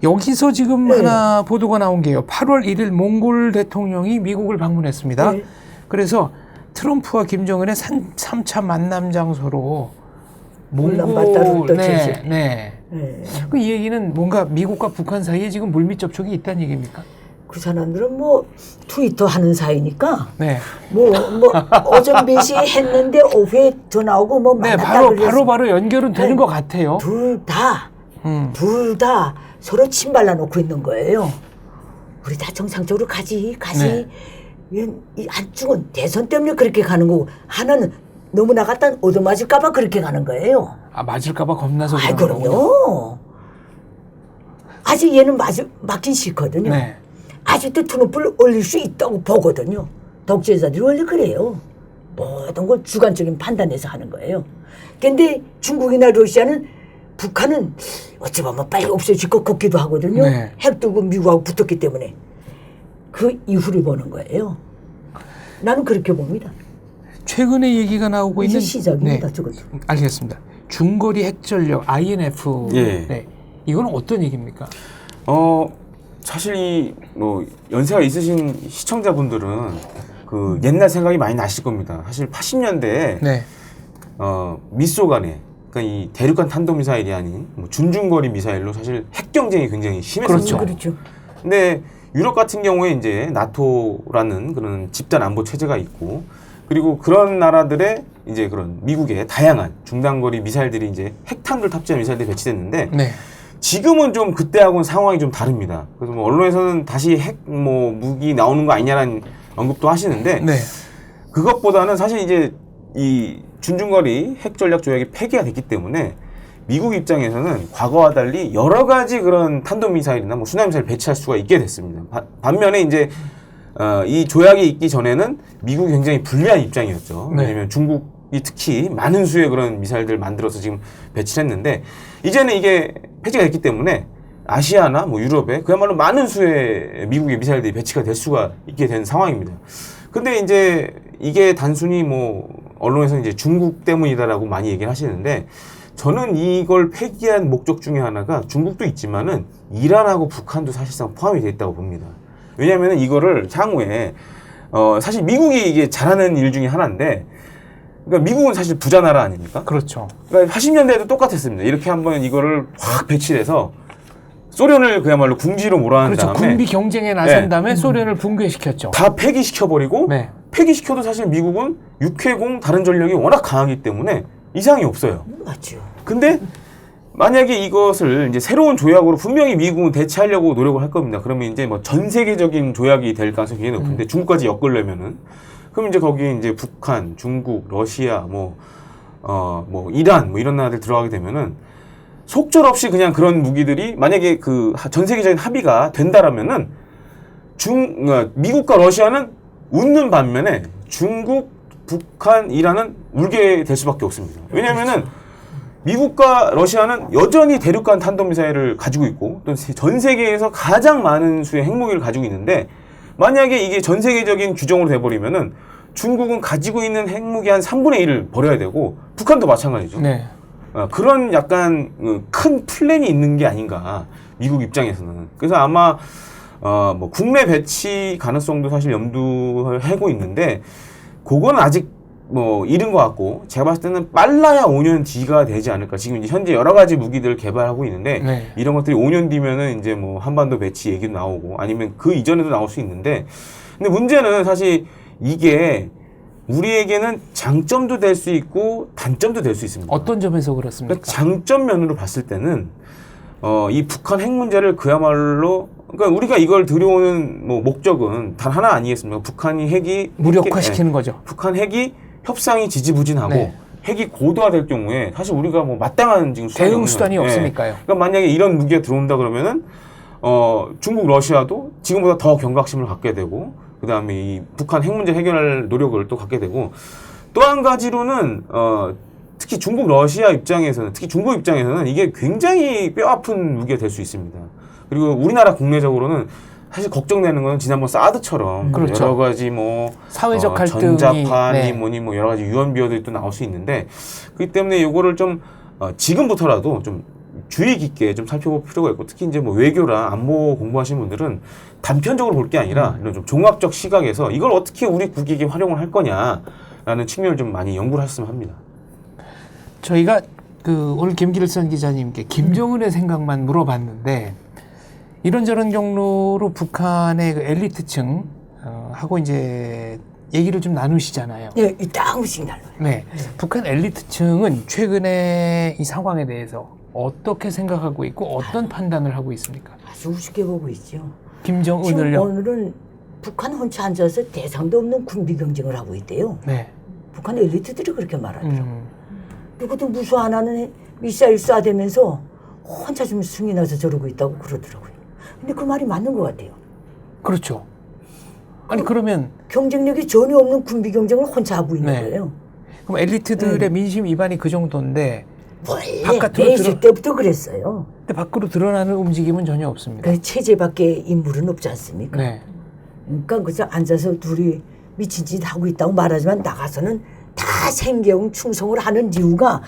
여기서 지금 네. 하나 보도가 나온 게요. 8월 1일 몽골 대통령이 미국을 방문했습니다. 네. 그래서 트럼프와 김정은의 3차 만남 장소로 울란바토르를 또 제시. 네. 그 이 얘기는 뭔가 미국과 북한 사이에 지금 물밑 접촉이 있다는 얘기입니까? 그 사람들은 뭐 트위터 하는 사이니까 네. 뭐 오전 비시 했는데 오후에 전화 오고 뭐 네, 만났다 바로 연결은 되는 네. 것 같아요. 둘 다 서로 침발라 놓고 있는 거예요. 우리 다 정상적으로 가지. 네. 이 한쪽은 대선 때문에 그렇게 가는 거고 하나는 너무 나갔다 얻어맞을까봐 그렇게 가는 거예요. 아, 맞을까봐 겁나서 아, 그러는 거군요. 그럼요. 아직 얘는 맞긴 싫거든요. 네. 아직도 트럼프를 올릴 수 있다고 보거든요. 독재자들이 원래 그래요. 모든 걸 주관적인 판단에서 하는 거예요. 근데 중국이나 러시아는 북한은 어찌 보면 빨리 없어질 것 같기도 하거든요. 네. 핵 들고 미국하고 붙었기 때문에. 그 이후를 보는 거예요. 나는 그렇게 봅니다. 최근에 얘기가 나오고 이제 있는 시작입니다. 네. 저것도. 알겠습니다. 중거리 핵전력 INF. 예. 네. 이건 어떤 얘기입니까? 사실 이 뭐 연세가 있으신 시청자분들은 그 옛날 생각이 많이 나실 겁니다. 사실 80년대에 네. 미소 간에 그러니까 이 대륙간 탄도미사일이 아닌 뭐 준중거리 미사일로 사실 핵 경쟁이 굉장히 심했었죠. 그렇죠. 근데 유럽 같은 경우에 이제 나토라는 그런 집단 안보 체제가 있고 그리고 그런 나라들의 이제 그런 미국의 다양한 중단거리 미사일들이 이제 핵탄두를 탑재한 미사일들이 배치됐는데 네. 지금은 좀 그때하고는 상황이 좀 다릅니다. 그래서 뭐 언론에서는 다시 핵 뭐 무기 나오는 거 아니냐라는 언급도 하시는데 네. 그것보다는 사실 이제 이 준중거리 핵 전략 조약이 폐기가 됐기 때문에 미국 입장에서는 과거와 달리 여러 가지 그런 탄도미사일이나 뭐 순항미사일 배치할 수가 있게 됐습니다. 반면에 이제 이 조약이 있기 전에는 미국이 굉장히 불리한 입장이었죠. 네. 왜냐하면 중국이 특히 많은 수의 그런 미사일들을 만들어서 지금 배치를 했는데 이제는 이게 폐지가 됐기 때문에 아시아나 뭐 유럽에 그야말로 많은 수의 미국의 미사일들이 배치가 될 수가 있게 된 상황입니다. 근데 이제 이게 단순히 뭐 언론에서는 이제 중국 때문이다라고 많이 얘기를 하시는데 저는 이걸 폐기한 목적 중에 하나가 중국도 있지만은 이란하고 북한도 사실상 포함이 돼 있다고 봅니다. 왜냐하면 이거를 향후에 사실 미국이 이게 잘하는 일 중에 하나인데 그러니까 미국은 사실 부자 나라 아닙니까? 그렇죠. 그러니까 80년대에도 똑같았습니다. 이렇게 한번 이거를 확 배치해서 소련을 그야말로 궁지로 몰아낸 그렇죠. 다음에 군비 경쟁에 나선 네. 다음에 소련을 붕괴시켰죠. 다 폐기시켜버리고 네. 폐기시켜도 사실 미국은 육해공 다른 전력이 워낙 강하기 때문에 이상이 없어요. 맞죠. 근데 만약에 이것을 이제 새로운 조약으로 분명히 미국은 대체하려고 노력을 할 겁니다. 그러면 이제 뭐 전 세계적인 조약이 될 가능성이 굉장히 높은데 중국까지 엮으려면은 그럼 이제 거기에 이제 북한, 중국, 러시아, 뭐 이란 뭐 이런 나라들 들어가게 되면은 속절없이 그냥 그런 무기들이 만약에 그 전 세계적인 합의가 된다라면은 미국과 러시아는 웃는 반면에 중국, 북한, 이란은 울게 될 수밖에 없습니다. 왜냐면은 미국과 러시아는 여전히 대륙간 탄도미사일을 가지고 있고 또 전 세계에서 가장 많은 수의 핵무기를 가지고 있는데 만약에 이게 전 세계적인 규정으로 돼버리면은 중국은 가지고 있는 핵무기 한 3분의 1을 버려야 되고 북한도 마찬가지죠. 네. 그런 약간 큰 플랜이 있는 게 아닌가 미국 입장에서는. 그래서 아마 뭐 국내 배치 가능성도 사실 염두하고 있는데 그거는 아직 뭐 이른 것 같고 제가 봤을 때는 빨라야 5년 뒤가 되지 않을까. 지금 이제 현재 여러 가지 무기들을 개발하고 있는데 네. 이런 것들이 5년 뒤면은 이제 뭐 한반도 배치 얘기도 나오고 아니면 그 이전에도 나올 수 있는데 근데 문제는 사실 이게 우리에게는 장점도 될 수 있고 단점도 될 수 있습니다. 어떤 점에서 그렇습니까? 그러니까 장점 면으로 봤을 때는 이 북한 핵 문제를 그야말로 그러니까 우리가 이걸 들여오는 뭐 목적은 단 하나 아니겠습니까? 북한이 핵이 무력화시키는 거죠. 북한 핵이 협상이 지지부진하고 네. 핵이 고도화될 경우에 사실 우리가 뭐 마땅한 지금 대응 수단이 없는, 없으니까요. 그러니까 만약에 이런 무기가 들어온다 그러면은 중국, 러시아도 지금보다 더 경각심을 갖게 되고 그다음에 이 북한 핵 문제 해결할 노력을 또 갖게 되고 또 한 가지로는 특히 중국 러시아 입장에서는 특히 중국 입장에서는 이게 굉장히 뼈아픈 무기가 될 수 있습니다. 그리고 우리나라 국내적으로는 사실 걱정되는 건 지난번 사드처럼 그렇죠. 여러 가지 뭐 사회적 갈등이 전자파니 네. 뭐니 뭐 여러 가지 유언 비어들이 또 나올 수 있는데 그렇기 때문에 이거를 좀 지금부터라도 좀 주의 깊게 좀 살펴볼 필요가 있고 특히 이제 뭐 외교랑 안보 공부하시는 분들은 단편적으로 볼 게 아니라 이런 좀 종합적 시각에서 이걸 어떻게 우리 국익에 활용을 할 거냐라는 측면을 좀 많이 연구를 했으면 합니다. 저희가 오늘 김길선 기자님께 김정은의 생각만 물어봤는데 이런저런 경로로 북한의 그 엘리트층 하고 이제 얘기를 좀 나누시잖아요. 네, 조금씩 달라요. 네. 북한 엘리트층은 최근에 이 상황에 대해서 어떻게 생각하고 있고 어떤 판단을 하고 있습니까? 아주 우습게 보고 있죠. 김정은을요? 지금 오늘은 북한 혼자 앉아서 대상도 없는 군비 경쟁을 하고 있대요. 네. 북한 엘리트들이 그렇게 말하더라고요. 누구도 무수 안 하는 미사일 쏴대면서 혼자 좀 승이 나서 저러고 있다고 그러더라고요. 근데 그 말이 맞는 것 같아요. 그렇죠. 아니 그러면 경쟁력이 전혀 없는 군비 경쟁을 혼자 하고 있는 네. 거예요. 그럼 엘리트들의 민심 위반이 그 정도인데 원래 바깥으로 내 있을 때부터 그랬어요. 근데 밖으로 드러나는 움직임은 전혀 없습니다. 그 체제 밖에 인물은 없지 않습니까? 네. 그러니까 그저 앉아서 둘이 미친 짓 하고 있다고 말하지만 나가서는 다 생계형 충성을 하는 이유가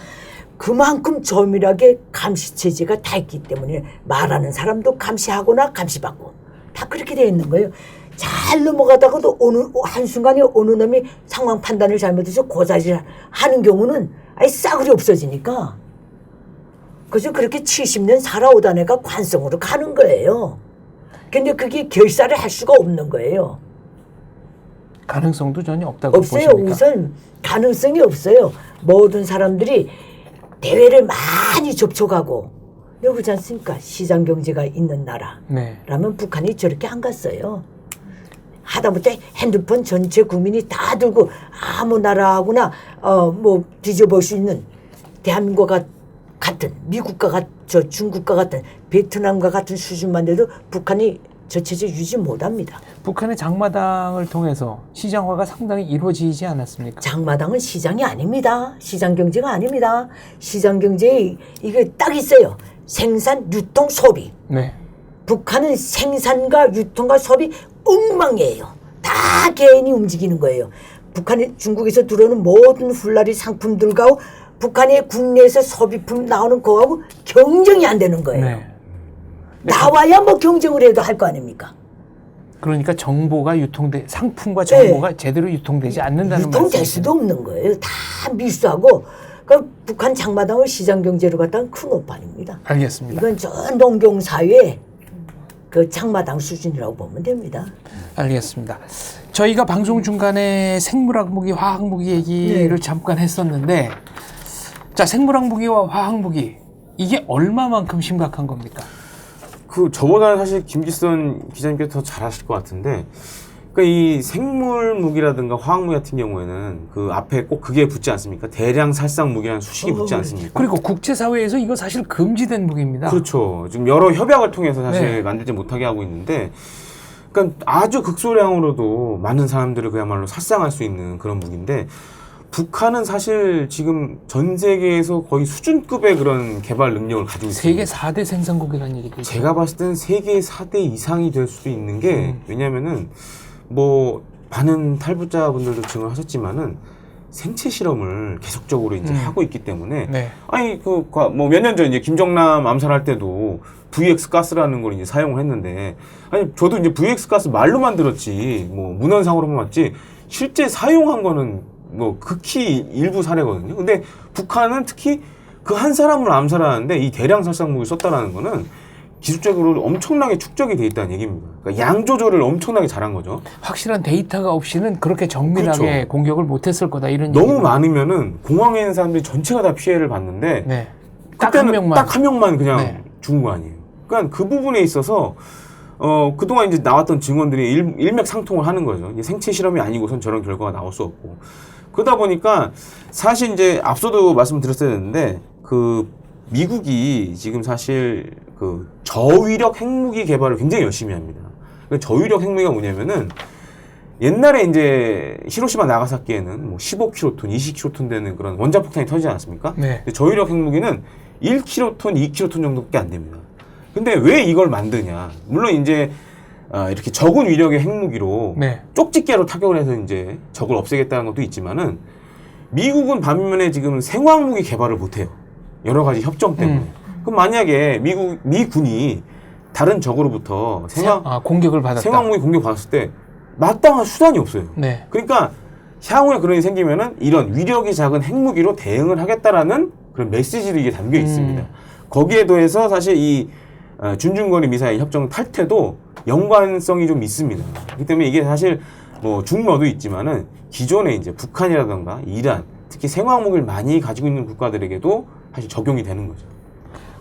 그만큼 조밀하게 감시 체제가 다 있기 때문에 말하는 사람도 감시하거나 감시받고 다 그렇게 되어 있는 거예요. 잘 넘어가다가도 어느 한순간에 어느 놈이 상황 판단을 잘못해서 고자질 하는 경우는 아예 싸그리 없어지니까 그래서 그렇게 70년 살아오던 애가 관성으로 가는 거예요. 근데 그게 결사를 할 수가 없는 거예요. 가능성도 전혀 없다고 없어요. 보십니까? 우선 가능성이 없어요. 모든 사람들이 대외를 많이 접촉하고 그러지 않습니까? 시장 경제가 있는 나라라면 네. 북한이 저렇게 안 갔어요. 하다못해 핸드폰 전체 국민이 다 들고 아무 나라하고나 뭐 뒤져볼 수 있는 대한민국과 같은 미국과 중국과 같은 베트남과 같은 수준만 돼도 북한이 저 체제 유지 못합니다. 북한의 장마당을 통해서 시장화가 상당히 이루어지지 않았습니까? 장마당은 시장이 아닙니다. 시장 경제가 아닙니다. 시장 경제에 이게 딱 있어요. 생산, 유통, 소비. 네. 북한은 생산과 유통과 소비 엉망이에요. 다 개인이 움직이는 거예요. 북한이 중국에서 들어오는 모든 훌라리 상품들과 북한의 국내에서 소비품 나오는 거하고 경쟁이 안 되는 거예요. 네. 나와야 뭐 경쟁을 해도 할 거 아닙니까? 그러니까 정보가 상품과 정보가 제대로 유통되지 않는다는 유통될 말씀이시죠? 수도 없는 거예요. 다 밀수하고 그러니까 북한 장마당을 시장 경제로 갖다는 큰 오판입니다. 알겠습니다. 이건 전 농경 사회의 그 장마당 수준이라고 보면 됩니다. 알겠습니다. 저희가 방송 중간에 생물학 무기, 화학 무기 얘기를 잠깐 했었는데, 자, 생물학 무기와 화학 무기 이게 얼마만큼 심각한 겁니까? 저보다는 사실 김기선 기자님께서 더 잘하실 것 같은데, 그러니까 이 생물 무기라든가 화학 무기 같은 경우에는 그 앞에 꼭 그게 붙지 않습니까? 대량 살상 무기라는 수식이 붙지 않습니까? 그리고 국제사회에서 이거 사실 금지된 무기입니다. 그렇죠. 지금 여러 협약을 통해서 사실 네. 만들지 못하게 하고 있는데, 그러니까 아주 극소량으로도 많은 사람들을 그야말로 살상할 수 있는 그런 무기인데, 북한은 사실 지금 전 세계에서 거의 수준급의 그런 개발 능력을 가지고 있습니다. 세계 4대 생산국이라는 얘기도 있어요. 제가 봤을 때는 세계 4대 이상이 될 수도 있는 게 왜냐면은 뭐 많은 탈북자분들도 증언하셨지만은 생체 실험을 계속적으로 이제 하고 있기 때문에 네. 아니 뭐 몇 년 전 이제 김정남 암살할 때도 VX 가스라는 걸 이제 사용을 했는데 아니 저도 이제 VX 가스 말로만 들었지 뭐 문헌상으로만 봤지 실제 사용한 거는 뭐 극히 일부 사례거든요. 근데 북한은 특히 그 한 사람을 암살하는데 이 대량 살상무기를 썼다라는 거는 기술적으로 엄청나게 축적이 돼 있다는 얘기입니다. 그러니까 양 조절을 엄청나게 잘한 거죠. 확실한 데이터가 없이는 그렇게 정밀하게 그렇죠. 공격을 못했을 거다 이런 너무 얘기는. 많으면은 공항에 있는 사람들이 전체가 다 피해를 봤는데 네. 딱 한 명만. 딱 한 명만 그냥 네. 죽은 거 아니에요. 그러니까 그 부분에 있어서 그동안 이제 나왔던 증언들이 일맥상통을 하는 거죠. 이제 생체 실험이 아니고선 저런 결과가 나올 수 없고. 그러다 보니까 사실 이제 앞서도 말씀드렸어야 했는데 그 미국이 지금 사실 그 저위력 핵무기 개발을 굉장히 열심히 합니다. 그 저위력 핵무기가 뭐냐면은 옛날에 이제 히로시마 나가사키에는 뭐 15킬로톤, 20킬로톤 되는 그런 원자폭탄이 터지지 않았습니까? 네. 근데 저위력 핵무기는 1킬로톤, 2킬로톤 정도밖에 안 됩니다. 근데 왜 이걸 만드냐? 물론 이제 이렇게 적은 위력의 핵무기로 네. 쪽집게로 타격을 해서 이제 적을 없애겠다는 것도 있지만은 미국은 반면에 지금 생화학무기 개발을 못해요. 여러 가지 협정 때문에. 그럼 만약에 미군이 다른 적으로부터 공격을 받았다. 생화학무기 공격 받았을 때 마땅한 수단이 없어요. 네. 그러니까 향후에 그런 일이 생기면은 이런 위력이 작은 핵무기로 대응을 하겠다라는 그런 메시지도 이게 담겨 있습니다. 거기에 더해서 사실 이 준중거리 미사일 협정 탈퇴도 연관성이 좀 있습니다. 그렇기 때문에 이게 사실 뭐 중러도 있지만은 기존에 이제 북한이라던가 이란, 특히 생화학무기를 많이 가지고 있는 국가들에게도 사실 적용이 되는 거죠.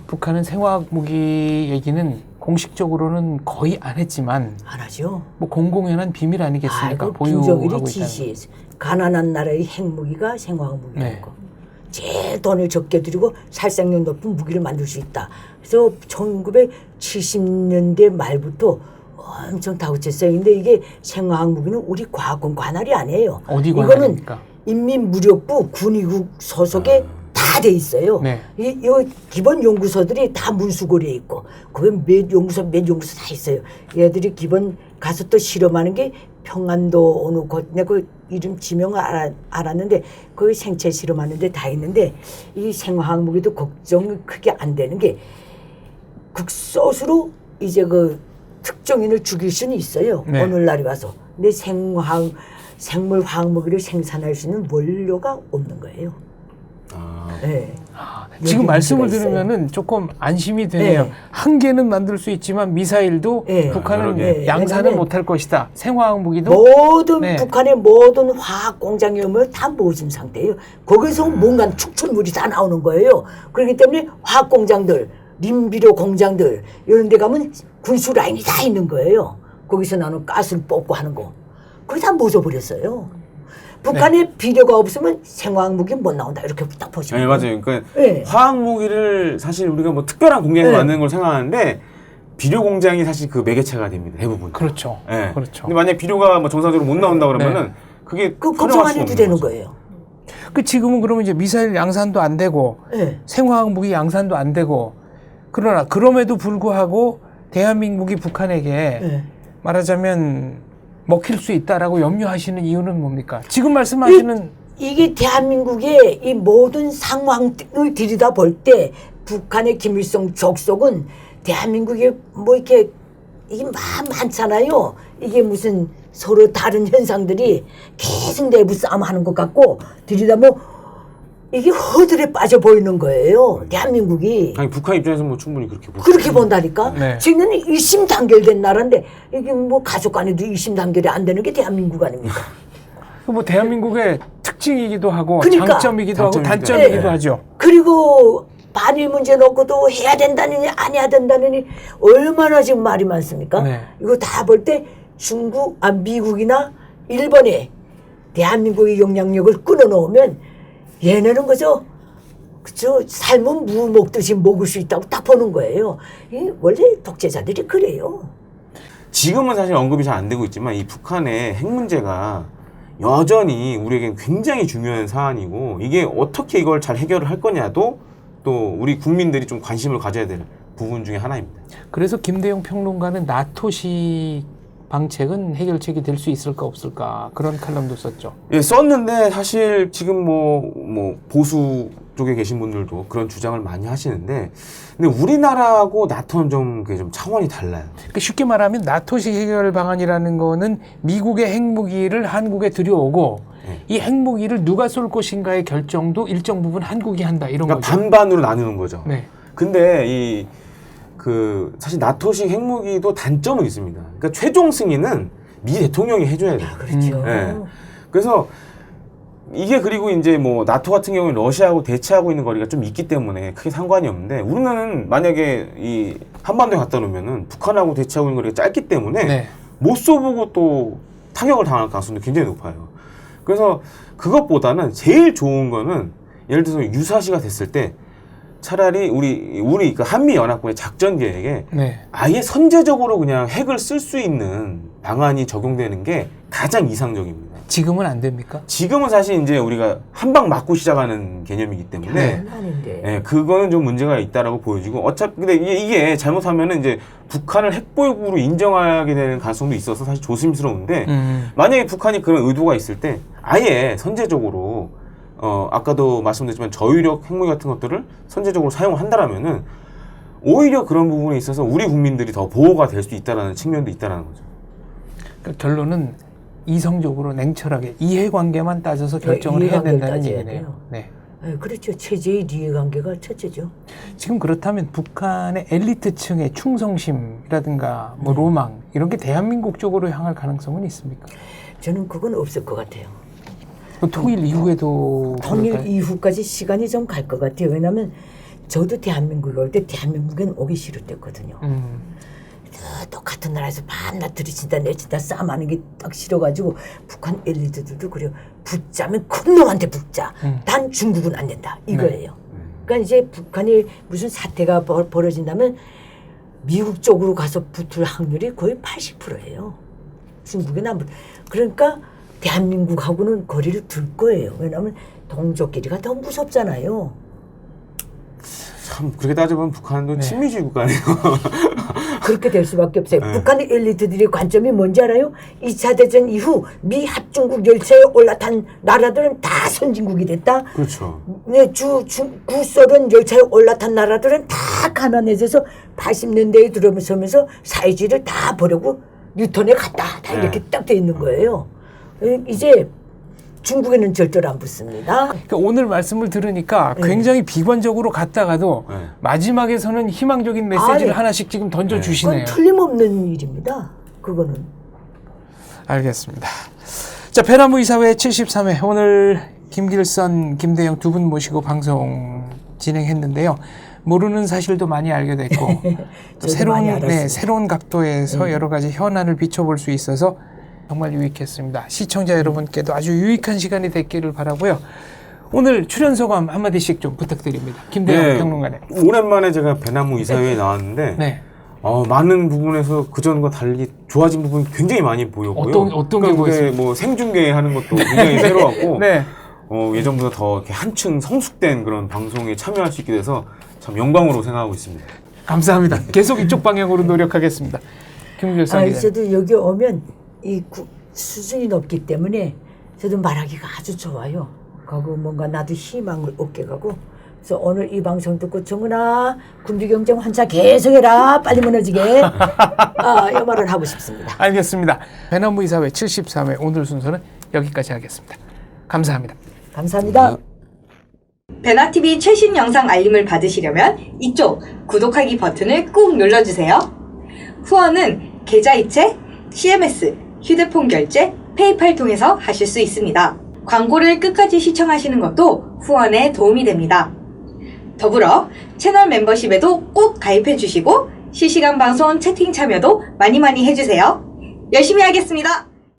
북한은 생화학 무기 얘기는 공식적으로는 거의 안 했지만 안 하죠. 뭐 공공연한 비밀 아니겠습니까? 김정일이 보유하고 있다는. 지시해서 가난한 나라의 핵무기가 생화학 무기라고. 네. 제일 돈을 적게 들이고 살상력 높은 무기를 만들 수 있다. 그래서 1970년대 말부터 엄청 다그쳤어요. 근데 이게 생화학 무기는 우리 과학원 관할이 아니에요. 어디 이거는 관할입니까? 인민무력부 군의국 소속에 다 돼 있어요. 네. 이 기본 연구소들이 다 문수고리에 있고, 그게 몇 연구소 다 있어요. 얘들이 기본 가서 또 실험하는 게 평안도 어느 곳, 내가 그 이름 지명을 알았는데 거기 생체 실험하는데 다 있는데, 이 생화학 무기도 걱정이 크게 안 되는 게 극소수로 이제 그 특정인을 죽일 수는 있어요. 네. 오늘날에 와서. 근데 생물 화학 무기를 생산할 수 있는 원료가 없는 거예요. 네. 지금 말씀을 있어요. 들으면은 조금 안심이 되네요. 네. 한 개는 만들 수 있지만 미사일도 네. 북한은 네. 양산을 왜냐면 못할 것이다. 생화학 무기도 모든 네. 북한의 모든 화학 공장이 오면 다 모진 상태예요. 거기서 뭔가 축출물이 다 나오는 거예요. 그렇기 때문에 화학 공장들, 림비료 공장들 이런 데 가면 군수 라인이 다 있는 거예요. 거기서 나오는 가스를 뽑고 하는 거. 그게 다 묻어버렸어요. 북한에 비료가 없으면 생화학 무기 못 나온다. 이렇게 딱 보시면. 네, 맞아요. 그러니까 네. 화학 무기를 사실 우리가 뭐 특별한 공장에서 네. 만드는 걸 생각하는데 비료 공장이 사실 그 매개체가 됩니다. 대부분. 그렇죠. 네. 그렇죠. 근데 만약 비료가 뭐 정상적으로 못 나온다 그러면은 그게 걱정 안 수 해도 없는 되는 거죠. 거예요. 지금은 그러면 이제 미사일 양산도 안 되고 네. 생화학 무기 양산도 안 되고, 그러나 그럼에도 불구하고 대한민국이 북한에게 네. 말하자면 먹힐 수 있다라고 염려하시는 이유는 뭡니까? 지금 말씀하시는 이게 대한민국의 이 모든 상황을 들여다 볼 때 북한의 김일성 족속은 대한민국에 뭐 이렇게 이게 많잖아요. 이게 무슨 서로 다른 현상들이 계속 내부 싸움하는 것 같고 들여다보면 이게 허들에 빠져 보이는 거예요. 대한민국이. 아니 북한 입장에서 뭐 충분히 그렇게 보죠. 그렇게 본다니까. 네. 지금은 일심 단결된 나라인데 이게 뭐 가족 간에도 일심 단결이 안 되는 게 대한민국 아닙니까? 뭐 대한민국의 특징이기도 하고 그러니까. 장점이기도 하고 장점이기도 단점이기도 네. 하죠. 그리고 반일 문제 놓고도 해야 된다느니 안 해야 된다느니 얼마나 지금 말이 많습니까? 네. 이거 다 볼 때 미국이나 일본에 대한민국의 영향력을 끊어놓으면 얘네는 그저 삶은 무 먹듯이 먹을 수 있다고 딱 보는 거예요. 원래 독재자들이 그래요. 지금은 사실 언급이 잘 안 되고 있지만 이 북한의 핵 문제가 여전히 우리에겐 굉장히 중요한 사안이고, 이게 어떻게 이걸 잘 해결을 할 거냐도 또 우리 국민들이 좀 관심을 가져야 될 부분 중에 하나입니다. 그래서 김대영 평론가는 나토식 방책은 해결책이 될 수 있을까 없을까 그런 칼럼도 썼죠. 예, 썼는데 사실 지금 뭐 보수 쪽에 계신 분들도 그런 주장을 많이 하시는데, 근데 우리나라하고 나토는 좀 차원이 달라요. 그러니까 쉽게 말하면 나토식 해결 방안이라는 거는 미국의 핵무기를 한국에 들여오고 이 핵무기를 누가 쏠 것인가의 결정도 일정 부분 한국이 한다 이런 그러니까 거죠. 반반으로 나누는 거죠. 네. 근데 사실 나토식 핵무기도 단점은 있습니다. 그러니까 최종 승인은 미 대통령이 해줘야 돼요. 그렇죠. 네. 그래서 이게 그리고 이제 뭐 나토 같은 경우에 러시아하고 대치하고 있는 거리가 좀 있기 때문에 크게 상관이 없는데, 우리는 만약에 이 한반도에 갖다 놓으면은 북한하고 대치하고 있는 거리가 짧기 때문에 네. 못 쏘보고 또 타격을 당할 가능성도 굉장히 높아요. 그래서 그것보다는 제일 좋은 거는 예를 들어서 유사시가 됐을 때 차라리 우리 그 한미 연합군의 작전 계획에 네. 아예 선제적으로 그냥 핵을 쓸 수 있는 방안이 적용되는 게 가장 이상적입니다. 지금은 안 됩니까? 지금은 사실 이제 우리가 한 방 맞고 시작하는 개념이기 때문에 아닌데. 그거는 좀 문제가 있다라고 보여지고 어차피 근데 이게 잘못하면은 이제 북한을 핵보유국으로 인정하게 되는 가능성도 있어서 사실 조심스러운데 만약에 북한이 그런 의도가 있을 때 아예 선제적으로 아까도 말씀드렸지만 저유력 핵무기 같은 것들을 선제적으로 사용을 한다라면은 오히려 그런 부분에 있어서 우리 국민들이 더 보호가 될 수 있다라는 측면도 있다라는 거죠. 그러니까 결론은 이성적으로 냉철하게 이해관계만 따져서 결정을 해야 된다는 얘기네요. 네. 그렇죠. 체제의 이해관계가 첫째죠. 지금 그렇다면 북한의 엘리트층의 충성심이라든가 뭐 로망 이런 게 대한민국 쪽으로 향할 가능성은 있습니까? 저는 그건 없을 것 같아요. 통일 이후에도 통일 그럴까요? 이후까지 시간이 좀 갈 것 같아요. 왜냐하면 저도 대한민국에 올 때 대한민국엔 오기 싫었댔거든요. 똑같은 나라에서 밤낮 들이친다 내친다 싸움하는 게 딱 싫어가지고 북한 엘리트들도 그래요. 붙자면 큰 놈한테 붙자. 단 중국은 안 된다. 이거예요. 그러니까 이제 북한이 무슨 사태가 벌어진다면 미국 쪽으로 가서 붙을 확률이 거의 80%예요. 중국에 안 붙. 그러니까 대한민국하고는 거리를 둘 거예요. 왜냐하면 동족끼리가 더 무섭잖아요. 참 그렇게 따져보면 북한도 친미주의 국가네요. 그렇게 될 수밖에 없어요. 네. 북한의 엘리트들의 관점이 뭔지 알아요? 2차 대전 이후 미 합중국 열차에 올라탄 나라들은 다 선진국이 됐다. 그렇죠. 네, 구소련 열차에 올라탄 나라들은 다 가난해져서 80년대에 들어서면서 사회주의를 다 버리고 뉴턴에 갔다. 다 이렇게 딱 돼 있는 거예요. 이제 중국에는 절대로 안 붙습니다. 그러니까 오늘 말씀을 들으니까 굉장히 비관적으로 갔다가도 마지막에서는 희망적인 메시지를 하나씩 지금 던져주시네요. 그건 틀림없는 일입니다. 그거는. 알겠습니다. 자, 배나무 이사회 73회 오늘 김길선, 김대영 두 분 모시고 방송 진행했는데요. 모르는 사실도 많이 알게 됐고 또 새로운 각도에서 여러 가지 현안을 비춰볼 수 있어서 정말 유익했습니다. 시청자 여러분께도 아주 유익한 시간이 됐기를 바라고요. 오늘 출연 소감 한마디씩 좀 부탁드립니다. 김대영 평론가님. 오랜만에 제가 배나무 이사회에 나왔는데 많은 부분에서 그전과 달리 좋아진 부분이 굉장히 많이 보였고요. 어떤 게 보였어요? 뭐 생중계하는 것도 굉장히 새로웠고 예전보다 더 이렇게 한층 성숙된 그런 방송에 참여할 수 있게 돼서 참 영광으로 생각하고 있습니다. 감사합니다. 계속 이쪽 방향으로 노력하겠습니다. 김길선 기자님. 저도 여기 오면 수준이 높기 때문에 저도 말하기가 아주 좋아요. 가고 뭔가 나도 희망을 얻게 가고. 그래서 오늘 이 방송 듣고 정은아 군비경쟁 환차 계속해라 빨리 무너지게 이 말을 하고 싶습니다. 알겠습니다. 배나무 이사회 73회 오늘 순서는 여기까지 하겠습니다. 감사합니다. 감사합니다. 배나TV 최신 영상 알림을 받으시려면 이쪽 구독하기 버튼을 꾹 눌러주세요. 후원은 계좌이체, CMS, 휴대폰 결제, 페이팔 통해서 하실 수 있습니다. 광고를 끝까지 시청하시는 것도 후원에 도움이 됩니다. 더불어 채널 멤버십에도 꼭 가입해 주시고 실시간 방송 채팅 참여도 많이 해주세요. 열심히 하겠습니다.